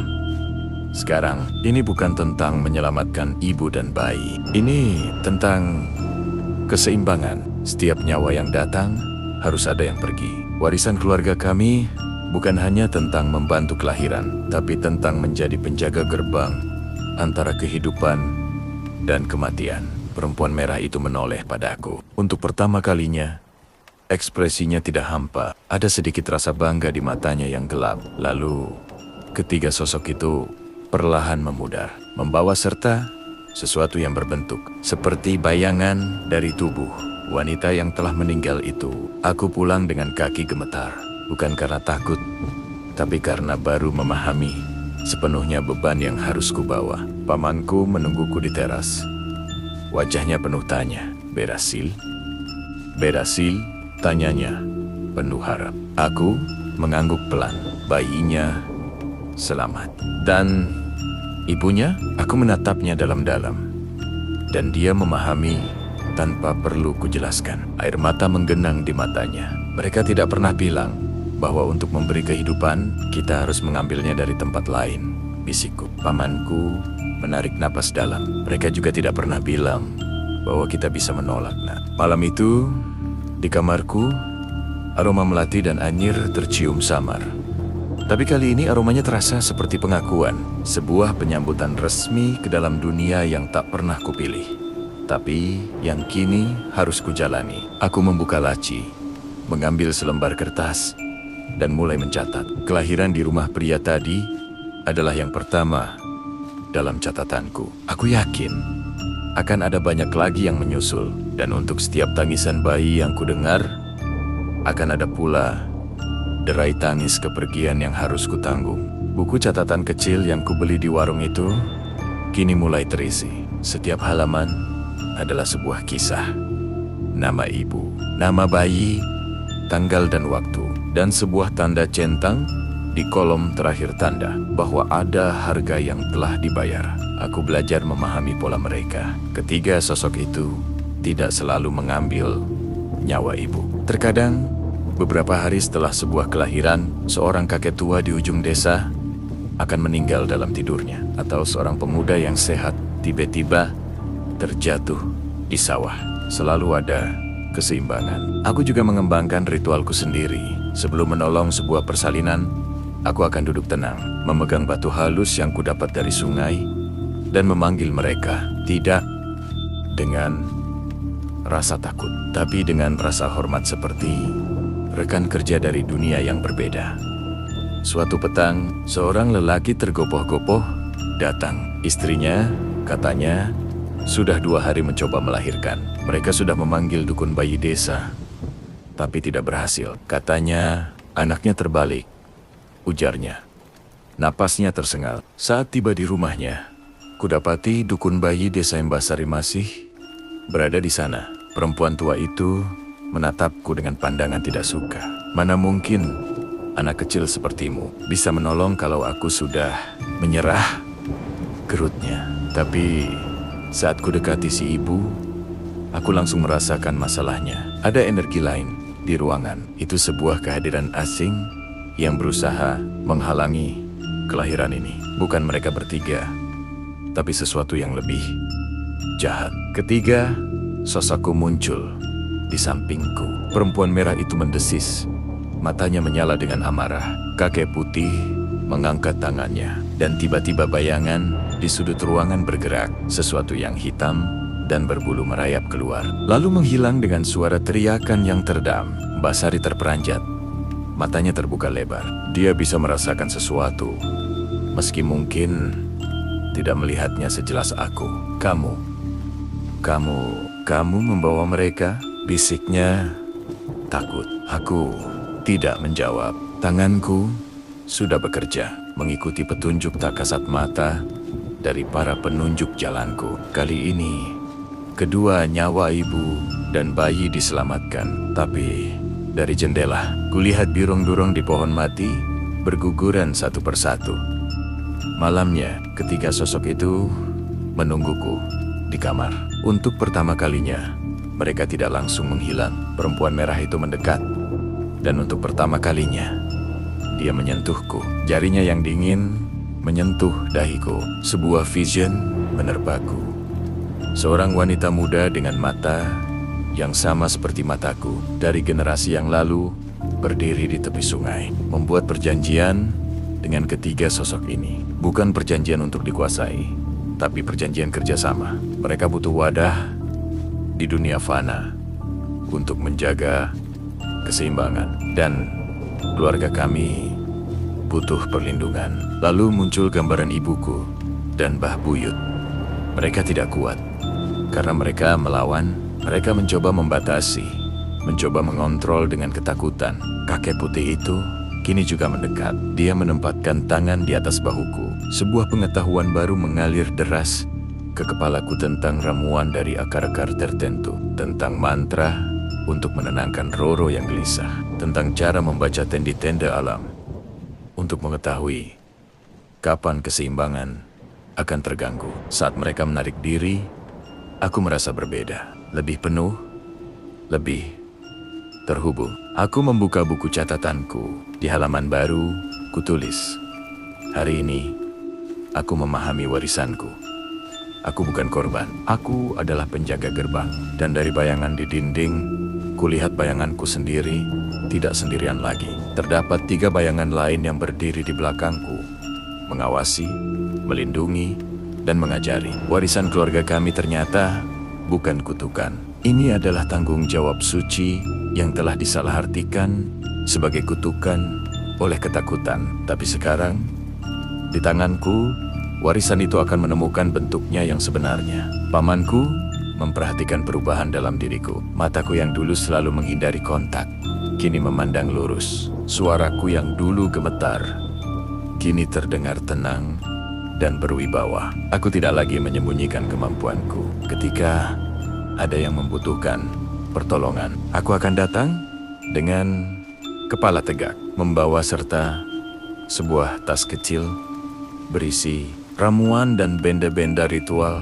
Sekarang, ini bukan tentang menyelamatkan ibu dan bayi. Ini tentang keseimbangan. Setiap nyawa yang datang, harus ada yang pergi. Warisan keluarga kami bukan hanya tentang membantu kelahiran, tapi tentang menjadi penjaga gerbang antara kehidupan dan kematian. Perempuan merah itu menoleh padaku. Untuk pertama kalinya, ekspresinya tidak hampa. Ada sedikit rasa bangga di matanya yang gelap. Lalu, ketiga sosok itu perlahan memudar, membawa serta sesuatu yang berbentuk seperti bayangan dari tubuh wanita yang telah meninggal itu. Aku pulang dengan kaki gemetar, bukan karena takut, tapi karena baru memahami sepenuhnya beban yang harus kubawa. Pamanku menungguku di teras. Wajahnya penuh tanya. Berasil? Berasil? Tanyanya penuh harap. Aku mengangguk pelan. Bayinya selamat. Dan ibunya? Aku menatapnya dalam-dalam. Dan dia memahami tanpa perlu kujelaskan. Air mata menggenang di matanya. Mereka tidak pernah bilang bahwa untuk memberi kehidupan, kita harus mengambilnya dari tempat lain, bisikku. Pamanku menarik napas dalam. Mereka juga tidak pernah bilang bahwa kita bisa menolak. Malam itu, di kamarku, aroma melati dan anyir tercium samar. Tapi kali ini aromanya terasa seperti pengakuan, sebuah penyambutan resmi ke dalam dunia yang tak pernah kupilih. Tapi yang kini harus kujalani. Aku membuka laci, mengambil selembar kertas, dan mulai mencatat. Kelahiran di rumah pria tadi adalah yang pertama dalam catatanku. Aku yakin akan ada banyak lagi yang menyusul. Dan untuk setiap tangisan bayi yang kudengar, akan ada pula derai tangis kepergian yang harus kutanggung. Buku catatan kecil yang kubeli di warung itu kini mulai terisi. Setiap halaman adalah sebuah kisah. Nama ibu, nama bayi, tanggal dan waktu, dan sebuah tanda centang di kolom terakhir tanda bahwa ada harga yang telah dibayar. Aku belajar memahami pola mereka. Ketiga sosok itu tidak selalu mengambil nyawa ibu. Terkadang, beberapa hari setelah sebuah kelahiran, seorang kakek tua di ujung desa akan meninggal dalam tidurnya. Atau seorang pemuda yang sehat tiba-tiba terjatuh di sawah. Selalu ada keseimbangan. Aku juga mengembangkan ritualku sendiri. Sebelum menolong sebuah persalinan, aku akan duduk tenang, memegang batu halus yang kudapat dari sungai, dan memanggil mereka. Tidak dengan rasa takut, tapi dengan rasa hormat seperti rekan kerja dari dunia yang berbeda. Suatu petang, seorang lelaki tergopoh-gopoh datang. Istrinya, katanya, sudah 2 hari mencoba melahirkan. Mereka sudah memanggil dukun bayi desa, tapi tidak berhasil. Katanya, anaknya terbalik. Ujarnya. Napasnya tersengal. Saat tiba di rumahnya, kudapati dukun bayi desa Embasari masih berada di sana. Perempuan tua itu menatapku dengan pandangan tidak suka. Mana mungkin anak kecil sepertimu bisa menolong kalau aku sudah menyerah? Gerutnya. Tapi saat kudekati si ibu, aku langsung merasakan masalahnya. Ada energi lain di ruangan. Itu sebuah kehadiran asing yang berusaha menghalangi kelahiran ini. Bukan mereka bertiga, tapi sesuatu yang lebih jahat. Ketiga, sosokku muncul di sampingku. Perempuan merah itu mendesis. Matanya menyala dengan amarah. Kakek putih mengangkat tangannya. Dan tiba-tiba bayangan di sudut ruangan bergerak. Sesuatu yang hitam dan berbulu merayap keluar. Lalu menghilang dengan suara teriakan yang teredam. Mbak Sari terperanjat. Matanya terbuka lebar. Dia bisa merasakan sesuatu, meski mungkin tidak melihatnya sejelas aku. Kamu membawa mereka? Bisiknya takut. Aku tidak menjawab. Tanganku sudah bekerja, mengikuti petunjuk tak kasat mata dari para penunjuk jalanku. Kali ini, kedua nyawa ibu dan bayi diselamatkan. Tapi Dari jendela, kulihat burung-burung di pohon mati berguguran satu persatu. Malamnya, ketiga sosok itu menungguku di kamar. Untuk pertama kalinya, mereka tidak langsung menghilang. Perempuan merah itu mendekat, dan untuk pertama kalinya, dia menyentuhku. Jarinya yang dingin menyentuh dahiku. Sebuah vision menerpaku. Seorang wanita muda dengan mata yang sama seperti mataku dari generasi yang lalu berdiri di tepi sungai, membuat perjanjian dengan ketiga sosok ini. Bukan perjanjian untuk dikuasai, tapi perjanjian kerjasama. Mereka butuh wadah di dunia fana untuk menjaga keseimbangan, dan keluarga kami butuh perlindungan. Lalu muncul gambaran ibuku dan Mbah Buyut. Mereka tidak kuat karena mereka melawan. Mereka mencoba membatasi, mencoba mengontrol dengan ketakutan. Kakek putih itu kini juga mendekat. Dia menempatkan tangan di atas bahuku. Sebuah pengetahuan baru mengalir deras ke kepalaku tentang ramuan dari akar-akar tertentu, tentang mantra untuk menenangkan Roro yang gelisah, tentang cara membaca tenda-tenda alam untuk mengetahui kapan keseimbangan akan terganggu. Saat mereka menarik diri, aku merasa berbeda. Lebih penuh, lebih terhubung. Aku membuka buku catatanku. Di halaman baru, kutulis, hari ini, aku memahami warisanku. Aku bukan korban. Aku adalah penjaga gerbang. Dan dari bayangan di dinding, kulihat bayanganku sendiri, tidak sendirian lagi. Terdapat 3 bayangan lain yang berdiri di belakangku, mengawasi, melindungi, dan mengajari. Warisan keluarga kami ternyata bukan kutukan. Ini adalah tanggung jawab suci yang telah disalahartikan sebagai kutukan oleh ketakutan. Tapi sekarang, di tanganku, warisan itu akan menemukan bentuknya yang sebenarnya. Pamanku memperhatikan perubahan dalam diriku. Mataku yang dulu selalu menghindari kontak, kini memandang lurus. Suaraku yang dulu gemetar, kini terdengar tenang dan berwibawa. Aku tidak lagi menyembunyikan kemampuanku. Ketika ada yang membutuhkan pertolongan, aku akan datang dengan kepala tegak, membawa serta sebuah tas kecil berisi ramuan dan benda-benda ritual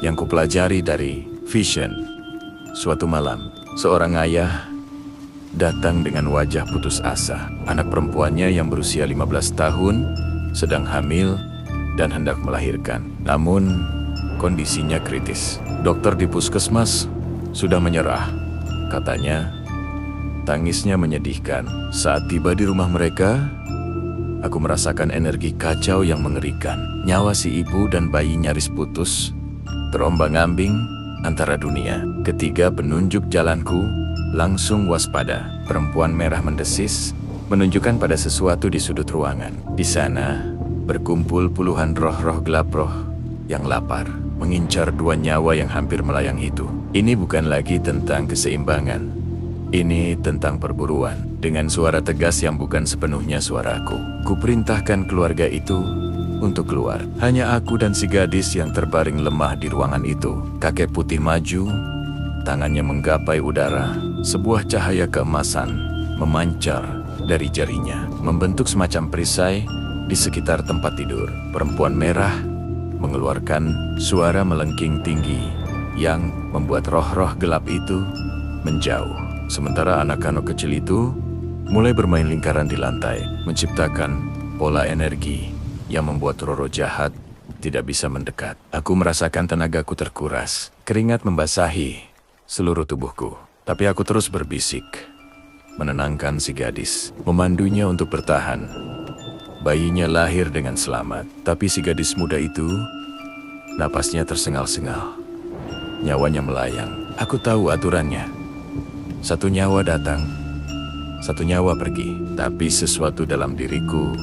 yang kupelajari dari vision. Suatu malam, seorang ayah datang dengan wajah putus asa. Anak perempuannya yang berusia 15 tahun sedang hamil dan hendak melahirkan. Namun, kondisinya kritis. Dokter di puskesmas sudah menyerah, katanya. Tangisnya menyedihkan. Saat tiba di rumah mereka, aku merasakan energi kacau yang mengerikan. Nyawa si ibu dan bayi nyaris putus, terombang-ambing antara dunia. Ketiga penunjuk jalanku langsung waspada. Perempuan merah mendesis, menunjukkan pada sesuatu di sudut ruangan. Di sana, berkumpul puluhan roh-roh gelap, roh yang lapar, mengincar 2 nyawa yang hampir melayang itu. Ini bukan lagi tentang keseimbangan. Ini tentang perburuan. Dengan suara tegas yang bukan sepenuhnya suaraku, kuperintahkan keluarga itu untuk keluar. Hanya aku dan si gadis yang terbaring lemah di ruangan itu. Kakek putih maju, tangannya menggapai udara. Sebuah cahaya keemasan memancar dari jarinya, membentuk semacam perisai di sekitar tempat tidur. Perempuan merah mengeluarkan suara melengking tinggi yang membuat roh-roh gelap itu menjauh. Sementara anak-anak kecil itu mulai bermain lingkaran di lantai, menciptakan pola energi yang membuat Roro jahat tidak bisa mendekat. Aku merasakan tenagaku terkuras, keringat membasahi seluruh tubuhku. Tapi aku terus berbisik, menenangkan si gadis, memandunya untuk bertahan. Bayinya lahir dengan selamat, tapi si gadis muda itu, napasnya tersengal-sengal. Nyawanya melayang. Aku tahu aturannya. 1 nyawa datang, 1 nyawa pergi. Tapi sesuatu dalam diriku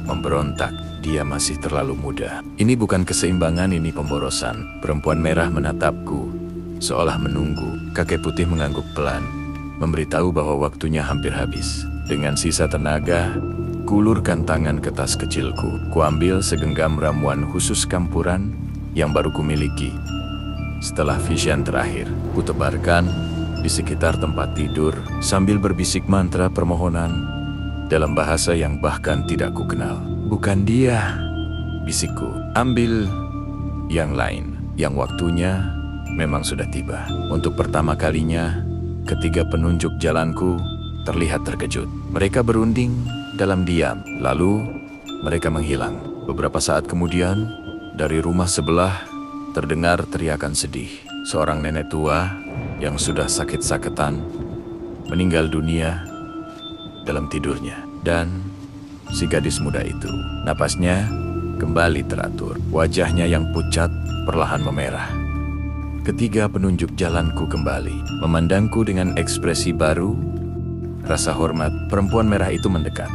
memberontak. Dia masih terlalu muda. Ini bukan keseimbangan, ini pemborosan. Perempuan merah menatapku, seolah menunggu. Kakek putih mengangguk pelan, memberitahu bahwa waktunya hampir habis. Dengan sisa tenaga, kulurkan tangan ke tas kecilku. Kuambil segenggam ramuan khusus campuran yang baru kumiliki. Setelah vision terakhir, kutebarkan di sekitar tempat tidur sambil berbisik mantra permohonan dalam bahasa yang bahkan tidak kukenal. "Bukan dia," bisikku. "Ambil yang lain, yang waktunya memang sudah tiba." Untuk pertama kalinya, ketiga penunjuk jalanku terlihat terkejut. Mereka berunding dalam diam, lalu mereka menghilang. Beberapa saat kemudian, dari rumah sebelah terdengar teriakan sedih. Seorang nenek tua yang sudah sakit-sakitan meninggal dunia dalam tidurnya. Dan si gadis muda itu, napasnya kembali teratur. Wajahnya yang pucat perlahan memerah. Ketiga penunjuk jalanku kembali, memandangku dengan ekspresi baru. Rasa hormat, perempuan merah itu mendekat,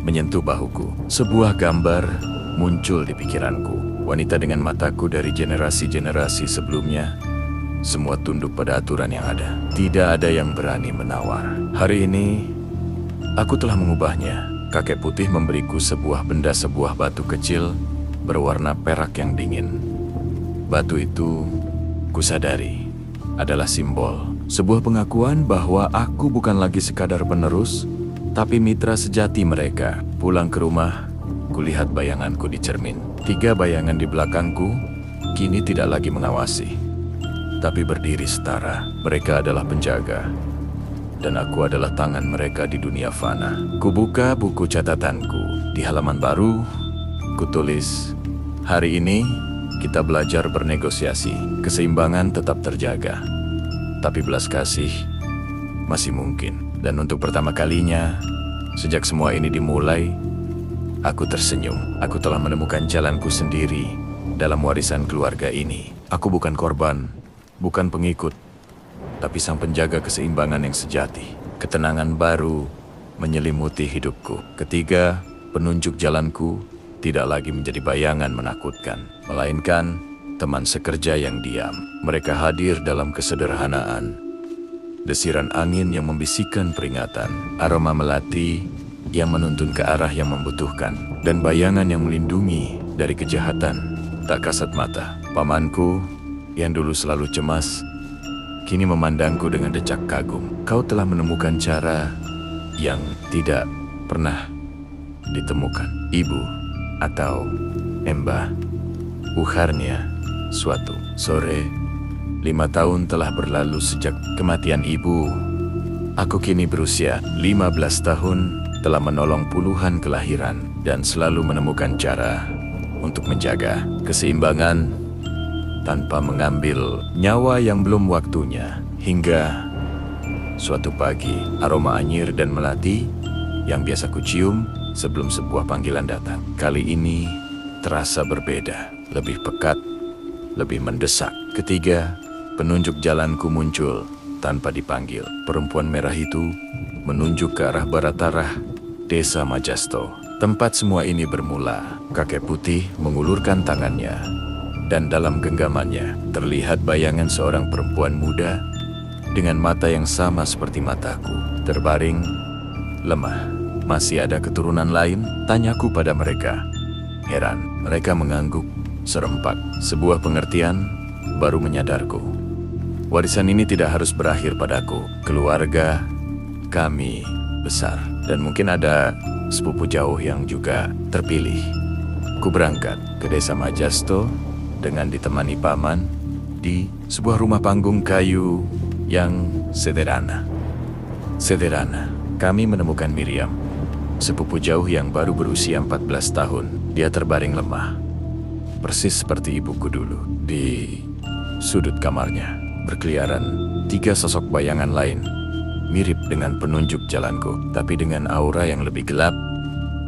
menyentuh bahuku. Sebuah gambar muncul di pikiranku. Wanita dengan mataku dari generasi-generasi sebelumnya. Semua tunduk pada aturan yang ada. Tidak ada yang berani menawar. Hari ini, aku telah mengubahnya. Kakek putih memberiku sebuah benda, sebuah batu kecil berwarna perak yang dingin. Batu itu, kusadari, adalah simbol. Sebuah pengakuan bahwa aku bukan lagi sekadar penerus, tapi mitra sejati mereka. Pulang ke rumah, kulihat bayanganku di cermin. 3 bayangan di belakangku kini tidak lagi mengawasi, tapi berdiri setara. Mereka adalah penjaga, dan aku adalah tangan mereka di dunia fana. Kubuka buku catatanku. Di halaman baru, kutulis, "Hari ini kita belajar bernegosiasi. Keseimbangan tetap terjaga, tapi belas kasih masih mungkin." Dan untuk pertama kalinya, sejak semua ini dimulai, aku tersenyum. Aku telah menemukan jalanku sendiri dalam warisan keluarga ini. Aku bukan korban, bukan pengikut, tapi sang penjaga keseimbangan yang sejati. Ketenangan baru menyelimuti hidupku. Ketiga penunjuk jalanku tidak lagi menjadi bayangan menakutkan, melainkan teman sekerja yang diam. Mereka hadir dalam kesederhanaan. Desiran angin yang membisikkan peringatan, aroma melati yang menuntun ke arah yang membutuhkan, dan bayangan yang melindungi dari kejahatan tak kasat mata. Pamanku yang dulu selalu cemas, kini memandangku dengan decak kagum. "Kau telah menemukan cara yang tidak pernah ditemukan, Ibu," atau "Embah," uharnya suatu sore. 5 tahun telah berlalu sejak kematian ibu. Aku kini berusia 15 tahun, telah menolong puluhan kelahiran, dan selalu menemukan cara untuk menjaga keseimbangan tanpa mengambil nyawa yang belum waktunya. Hingga suatu pagi, aroma anyir dan melati yang biasa kucium sebelum sebuah panggilan datang, kali ini terasa berbeda, lebih pekat, lebih mendesak. Ketiga penunjuk jalanku muncul tanpa dipanggil. Perempuan merah itu menunjuk ke arah barat arah Desa Majasto. Tempat semua ini bermula. Kakek putih mengulurkan tangannya, dan dalam genggamannya terlihat bayangan seorang perempuan muda dengan mata yang sama seperti mataku, terbaring lemah. "Masih ada keturunan lain?" tanyaku pada mereka. Heran, mereka mengangguk serempak. Sebuah pengertian baru menyadarku. Warisan ini tidak harus berakhir padaku. Keluarga kami besar, dan mungkin ada sepupu jauh yang juga terpilih. Ku berangkat ke Desa Majasto dengan ditemani paman di sebuah rumah panggung kayu yang sederhana. Kami menemukan Miriam, sepupu jauh yang baru berusia 14 tahun. Dia terbaring lemah, persis seperti ibuku dulu. Di sudut kamarnya berkeliaran 3 sosok bayangan lain, mirip dengan penunjuk jalanku, tapi dengan aura yang lebih gelap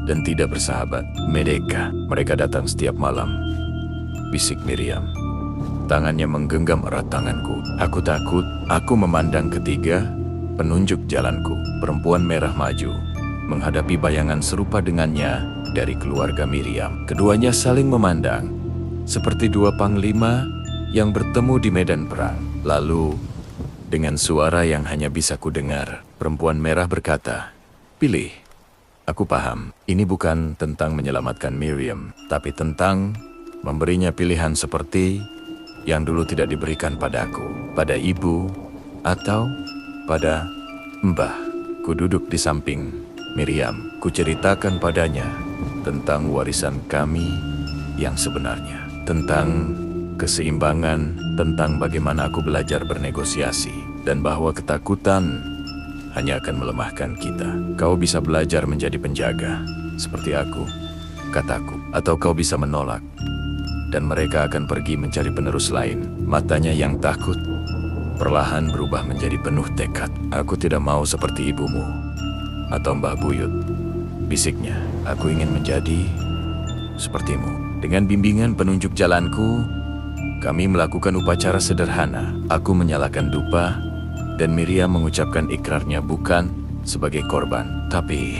dan tidak bersahabat. Mereka datang setiap malam, bisik Miriam. Tangannya menggenggam erat tanganku. Aku takut. Aku memandang ketiga penunjuk jalanku. Perempuan merah maju, menghadapi bayangan serupa dengannya dari keluarga Miriam. Keduanya saling memandang, seperti 2 panglima yang bertemu di medan perang. Lalu, dengan suara yang hanya bisa kudengar, perempuan merah berkata, "Pilih." Aku paham, ini bukan tentang menyelamatkan Miriam, tapi tentang memberinya pilihan seperti yang dulu tidak diberikan padaku, pada ibu, atau pada Mbah. Ku duduk di samping Miriam. Ku ceritakan padanya tentang warisan kami yang sebenarnya, tentang keseimbangan, tentang bagaimana aku belajar bernegosiasi, dan bahwa ketakutan hanya akan melemahkan kita. Kau bisa belajar menjadi penjaga, seperti aku, kataku, atau kau bisa menolak, dan mereka akan pergi mencari penerus lain. Matanya yang takut perlahan berubah menjadi penuh tekad. Aku tidak mau seperti ibumu atau Mbah Buyut, bisiknya. Aku ingin menjadi sepertimu. Dengan bimbingan penunjuk jalanku, kami melakukan upacara sederhana. Aku menyalakan dupa, dan Miriam mengucapkan ikrarnya bukan sebagai korban, tapi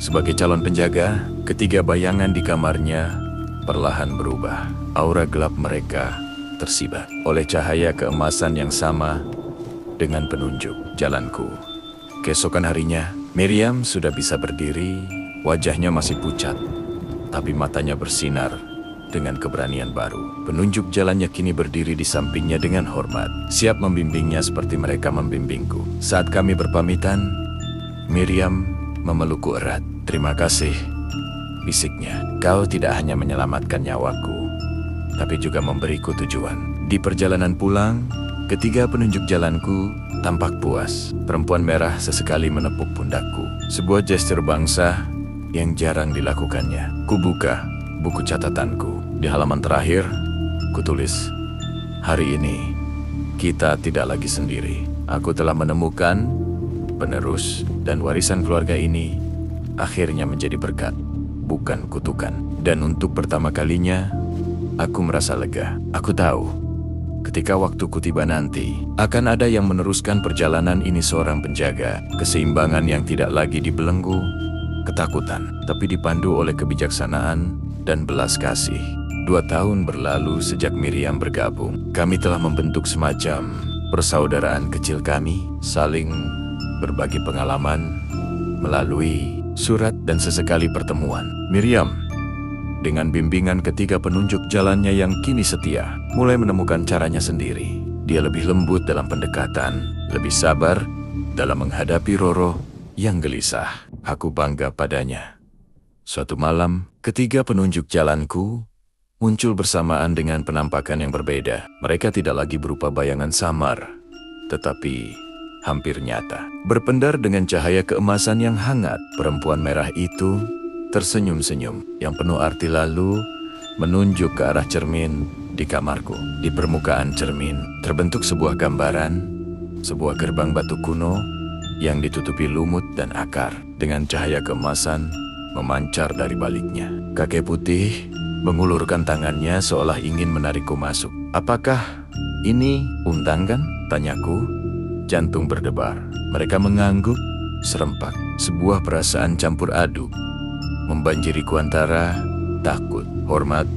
sebagai calon penjaga. Ketiga bayangan di kamarnya perlahan berubah. Aura gelap mereka tersibat oleh cahaya keemasan yang sama dengan penunjuk jalanku. Keesokan harinya, Miriam sudah bisa berdiri. Wajahnya masih pucat, tapi matanya bersinar dengan keberanian baru. Penunjuk jalannya kini berdiri di sampingnya dengan hormat, siap membimbingnya seperti mereka membimbingku. Saat kami berpamitan, Miriam memelukku erat. "Terima kasih," bisiknya. "Kau tidak hanya menyelamatkan nyawaku, tapi juga memberiku tujuan." Di perjalanan pulang, ketiga penunjuk jalanku tampak puas. Perempuan merah sesekali menepuk pundakku, sebuah gestur bangsa yang jarang dilakukannya. Kubuka buku catatanku. Di halaman terakhir, kutulis, "Hari ini, kita tidak lagi sendiri. Aku telah menemukan penerus, dan warisan keluarga ini akhirnya menjadi berkat, bukan kutukan." Dan untuk pertama kalinya, aku merasa lega. Aku tahu, ketika waktuku tiba nanti, akan ada yang meneruskan perjalanan ini, seorang penjaga, keseimbangan yang tidak lagi dibelenggu ketakutan, tapi dipandu oleh kebijaksanaan dan belas kasih. 2 tahun berlalu sejak Miriam bergabung. Kami telah membentuk semacam persaudaraan kecil kami, saling berbagi pengalaman melalui surat dan sesekali pertemuan. Miriam, dengan bimbingan ketiga penunjuk jalannya yang kini setia, mulai menemukan caranya sendiri. Dia lebih lembut dalam pendekatan, lebih sabar dalam menghadapi Roro yang gelisah. Aku bangga padanya. Suatu malam, ketiga penunjuk jalanku muncul bersamaan dengan penampakan yang berbeda. Mereka tidak lagi berupa bayangan samar, tetapi hampir nyata. Berpendar dengan cahaya keemasan yang hangat, perempuan merah itu tersenyum-senyum yang penuh arti, lalu menunjuk ke arah cermin di kamarku. Di permukaan cermin terbentuk sebuah gambaran, sebuah gerbang batu kuno yang ditutupi lumut dan akar, dengan cahaya keemasan memancar dari baliknya. Kakek putih mengulurkan tangannya seolah ingin menarikku masuk. "Apakah ini undangan?" tanyaku. Jantung berdebar. Mereka mengangguk serempak. Sebuah perasaan campur aduk membanjiriku antara takut, hormat,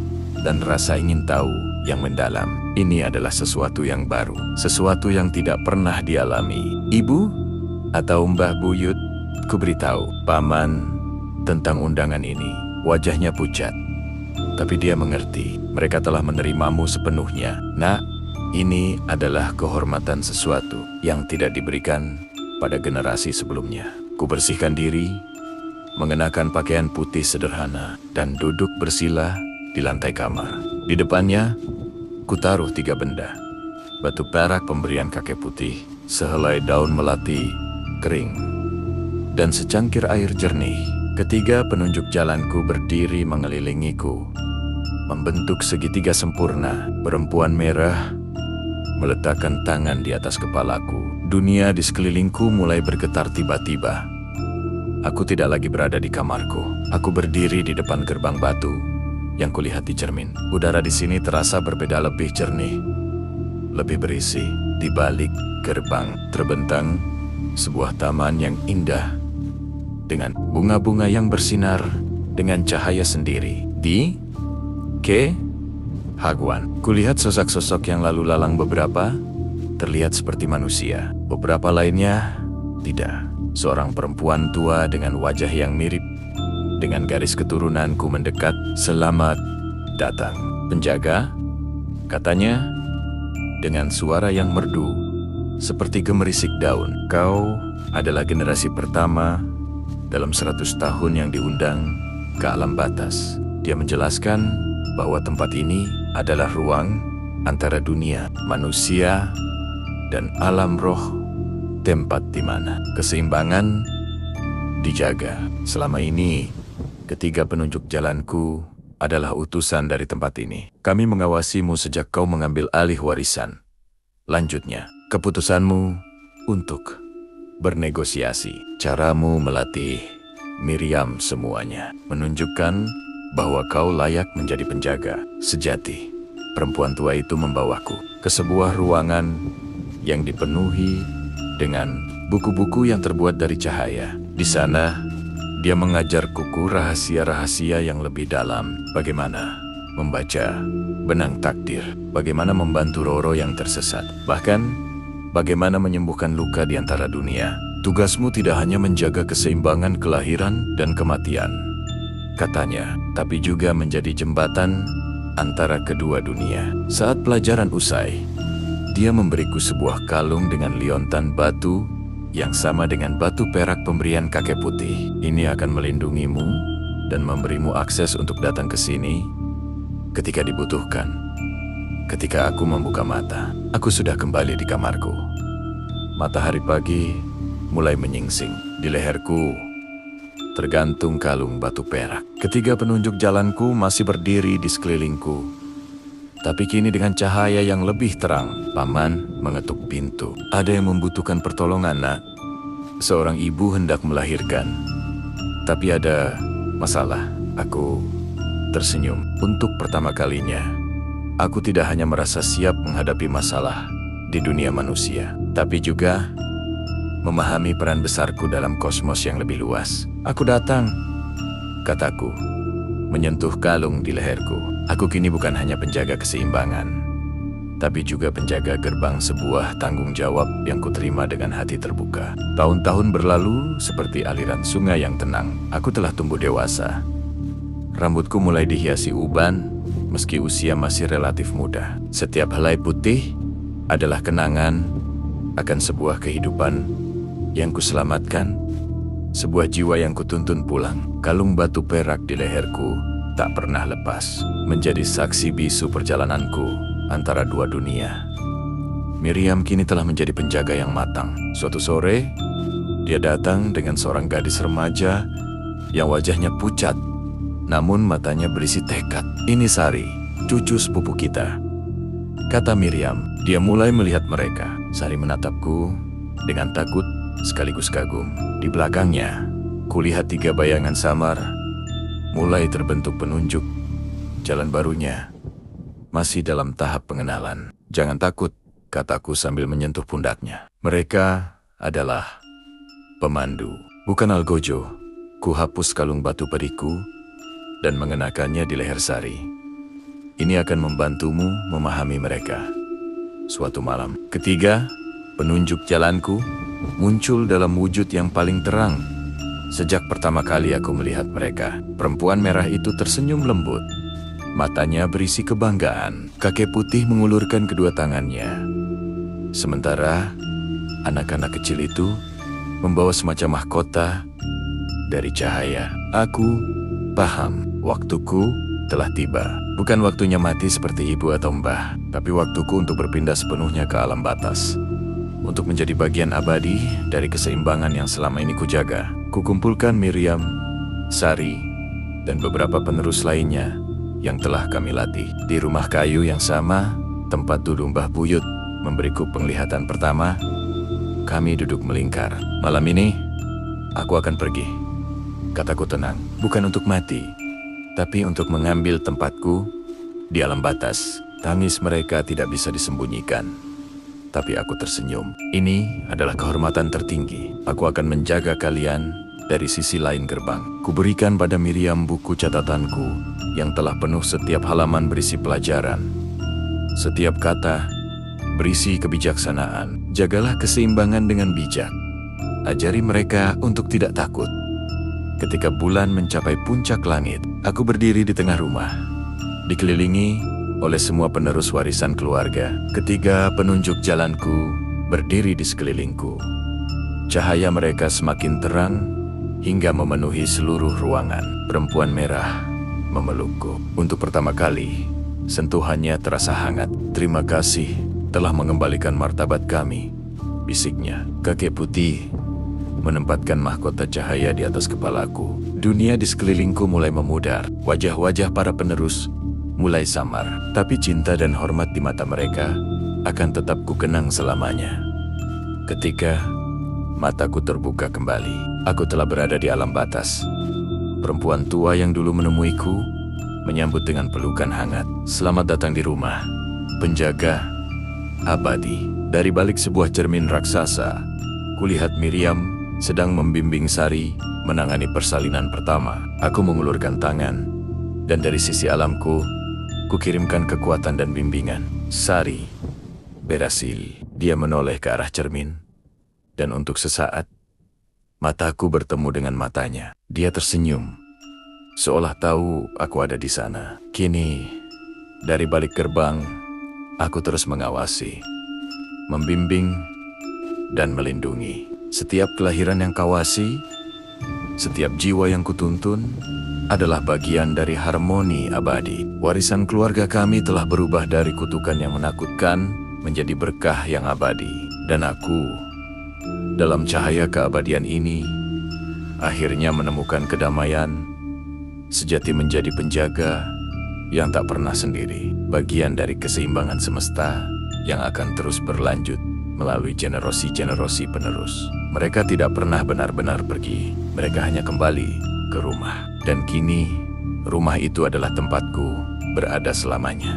dan rasa ingin tahu yang mendalam. Ini adalah sesuatu yang baru, sesuatu yang tidak pernah dialami. "Ibu atau Mbah Buyut?" ku beritahu paman tentang undangan ini. Wajahnya pucat, tapi dia mengerti. "Mereka telah menerimamu sepenuhnya, Nak. Ini adalah kehormatan, sesuatu yang tidak diberikan pada generasi sebelumnya." Ku bersihkan diri, mengenakan pakaian putih sederhana, dan duduk bersila di lantai kamar. Di depannya, ku taruh 3 benda. Batu perak pemberian kakek putih, sehelai daun melati kering, dan secangkir air jernih. Ketiga penunjuk jalanku berdiri mengelilingiku, membentuk segitiga sempurna. Perempuan merah meletakkan tangan di atas kepalaku. Dunia di sekelilingku mulai bergetar tiba-tiba. Aku tidak lagi berada di kamarku. Aku berdiri di depan gerbang batu yang kulihat di cermin. Udara di sini terasa berbeda, lebih jernih, lebih berisi. Di balik gerbang terbentang sebuah taman yang indah, dengan bunga-bunga yang bersinar dengan cahaya sendiri. Di Hagwan, kulihat sosok-sosok yang lalu lalang. Beberapa terlihat seperti manusia, beberapa lainnya tidak. Seorang perempuan tua dengan wajah yang mirip dengan garis keturunanku mendekat. "Selamat datang, penjaga," katanya dengan suara yang merdu seperti gemerisik daun. Kau adalah generasi pertama dalam 100 tahun yang diundang ke alam batas. Dia menjelaskan bahwa tempat ini adalah ruang antara dunia manusia dan alam roh, tempat di mana keseimbangan dijaga. Selama ini, ketiga penunjuk jalanku adalah utusan dari tempat ini. Kami mengawasimu sejak kau mengambil alih warisan. Lanjutnya, keputusanmu untuk bernegosiasi. Caramu melatih Miriam semuanya, menunjukkan bahwa kau layak menjadi penjaga sejati. Perempuan tua itu membawaku ke sebuah ruangan yang dipenuhi dengan buku-buku yang terbuat dari cahaya. Di sana, dia mengajarku rahasia-rahasia yang lebih dalam. Bagaimana membaca benang takdir, bagaimana membantu Roro yang tersesat, bahkan bagaimana menyembuhkan luka di antara dunia. Tugasmu tidak hanya menjaga keseimbangan kelahiran dan kematian, katanya, tapi juga menjadi jembatan antara kedua dunia. Saat pelajaran usai, dia memberiku sebuah kalung dengan liontan batu yang sama dengan batu perak pemberian kakek putih. Ini akan melindungimu dan memberimu akses untuk datang ke sini ketika dibutuhkan. Ketika aku membuka mata, aku sudah kembali di kamarku. Matahari pagi mulai menyingsing. Di leherku tergantung kalung batu perak. Ketiga penunjuk jalanku masih berdiri di sekelilingku, tapi kini dengan cahaya yang lebih terang. Paman mengetuk pintu. Ada yang membutuhkan pertolongan, nak. Seorang ibu hendak melahirkan, tapi ada masalah. Aku tersenyum. Untuk pertama kalinya, aku tidak hanya merasa siap menghadapi masalah di dunia manusia, tapi juga memahami peran besarku dalam kosmos yang lebih luas. Aku datang, kataku, menyentuh kalung di leherku. Aku kini bukan hanya penjaga keseimbangan, tapi juga penjaga gerbang sebuah tanggung jawab yang kuterima dengan hati terbuka. Tahun-tahun berlalu seperti aliran sungai yang tenang. Aku telah tumbuh dewasa. Rambutku mulai dihiasi uban, meski usia masih relatif muda. Setiap helai putih adalah kenangan akan sebuah kehidupan yang kuselamatkan, sebuah jiwa yang kutuntun pulang. Kalung batu perak di leherku tak pernah lepas, menjadi saksi bisu perjalananku antara dua dunia. Miriam kini telah menjadi penjaga yang matang. Suatu sore, dia datang dengan seorang gadis remaja yang wajahnya pucat, namun matanya berisi tekad. Ini Sari, cucu sepupu kita, kata Miriam. Dia mulai melihat mereka. Sari menatapku dengan takut sekaligus kagum. Di belakangnya, kulihat tiga bayangan samar mulai terbentuk. Penunjuk jalan barunya masih dalam tahap pengenalan. Jangan takut, kataku sambil menyentuh pundaknya. Mereka adalah pemandu, bukan algojo. Ku hapus kalung batu periku dan mengenakannya di leher Sari. Ini akan membantumu memahami mereka. Suatu malam, ketiga penunjuk jalanku muncul dalam wujud yang paling terang. Sejak pertama kali aku melihat mereka, perempuan merah itu tersenyum lembut. Matanya berisi kebanggaan. Kakek putih mengulurkan kedua tangannya, sementara anak-anak kecil itu membawa semacam mahkota dari cahaya. Aku paham, waktuku telah tiba. Bukan waktunya mati seperti ibu atau mbah, tapi waktuku untuk berpindah sepenuhnya ke alam batas, untuk menjadi bagian abadi dari keseimbangan yang selama ini kujaga. Kukumpulkan Miriam, Sari, dan beberapa penerus lainnya yang telah kami latih di rumah kayu yang sama, tempat dulu Mbah Buyut memberiku penglihatan pertama. Kami duduk melingkar. Malam ini, aku akan pergi, kataku tenang. Bukan untuk mati, tapi untuk mengambil tempatku di alam batas. Tangis mereka tidak bisa disembunyikan, tapi aku tersenyum. Ini adalah kehormatan tertinggi. Aku akan menjaga kalian dari sisi lain gerbang. Kuberikan pada Miriam buku catatanku yang telah penuh. Setiap halaman berisi pelajaran, setiap kata berisi kebijaksanaan. Jagalah keseimbangan dengan bijak. Ajari mereka untuk tidak takut. Ketika bulan mencapai puncak langit, aku berdiri di tengah rumah, dikelilingi oleh semua penerus warisan keluarga. Ketiga penunjuk jalanku berdiri di sekelilingku. Cahaya mereka semakin terang hingga memenuhi seluruh ruangan. Perempuan merah memelukku. Untuk pertama kali, sentuhannya terasa hangat. "Terima kasih telah mengembalikan martabat kami," bisiknya. Kakek putih menempatkan mahkota cahaya di atas kepalaku. Dunia di sekelilingku mulai memudar. Wajah-wajah para penerus mulai samar. Tapi cinta dan hormat di mata mereka akan tetap kukenang selamanya. Ketika mataku terbuka kembali, aku telah berada di alam batas. Perempuan tua yang dulu menemuiku menyambut dengan pelukan hangat. "Selamat datang di rumah, penjaga abadi." Dari balik sebuah cermin raksasa, kulihat Miriam sedang membimbing Sari menangani persalinan pertama. Aku mengulurkan tangan, dan dari sisi alamku, kukirimkan kekuatan dan bimbingan. "Sari, berhasil." Dia menoleh ke arah cermin, dan untuk sesaat, mataku bertemu dengan matanya. Dia tersenyum, seolah tahu aku ada di sana. Kini, dari balik gerbang, aku terus mengawasi, membimbing, dan melindungi. Setiap kelahiran yang kawasi, setiap jiwa yang kutuntun, adalah bagian dari harmoni abadi. Warisan keluarga kami telah berubah dari kutukan yang menakutkan menjadi berkah yang abadi. Dan aku, dalam cahaya keabadian ini, akhirnya menemukan kedamaian, sejati menjadi penjaga yang tak pernah sendiri. Bagian dari keseimbangan semesta yang akan terus berlanjut melalui generasi-generasi penerus. Mereka tidak pernah benar-benar pergi. Mereka hanya kembali ke rumah. Dan kini, rumah itu adalah tempatku berada selamanya.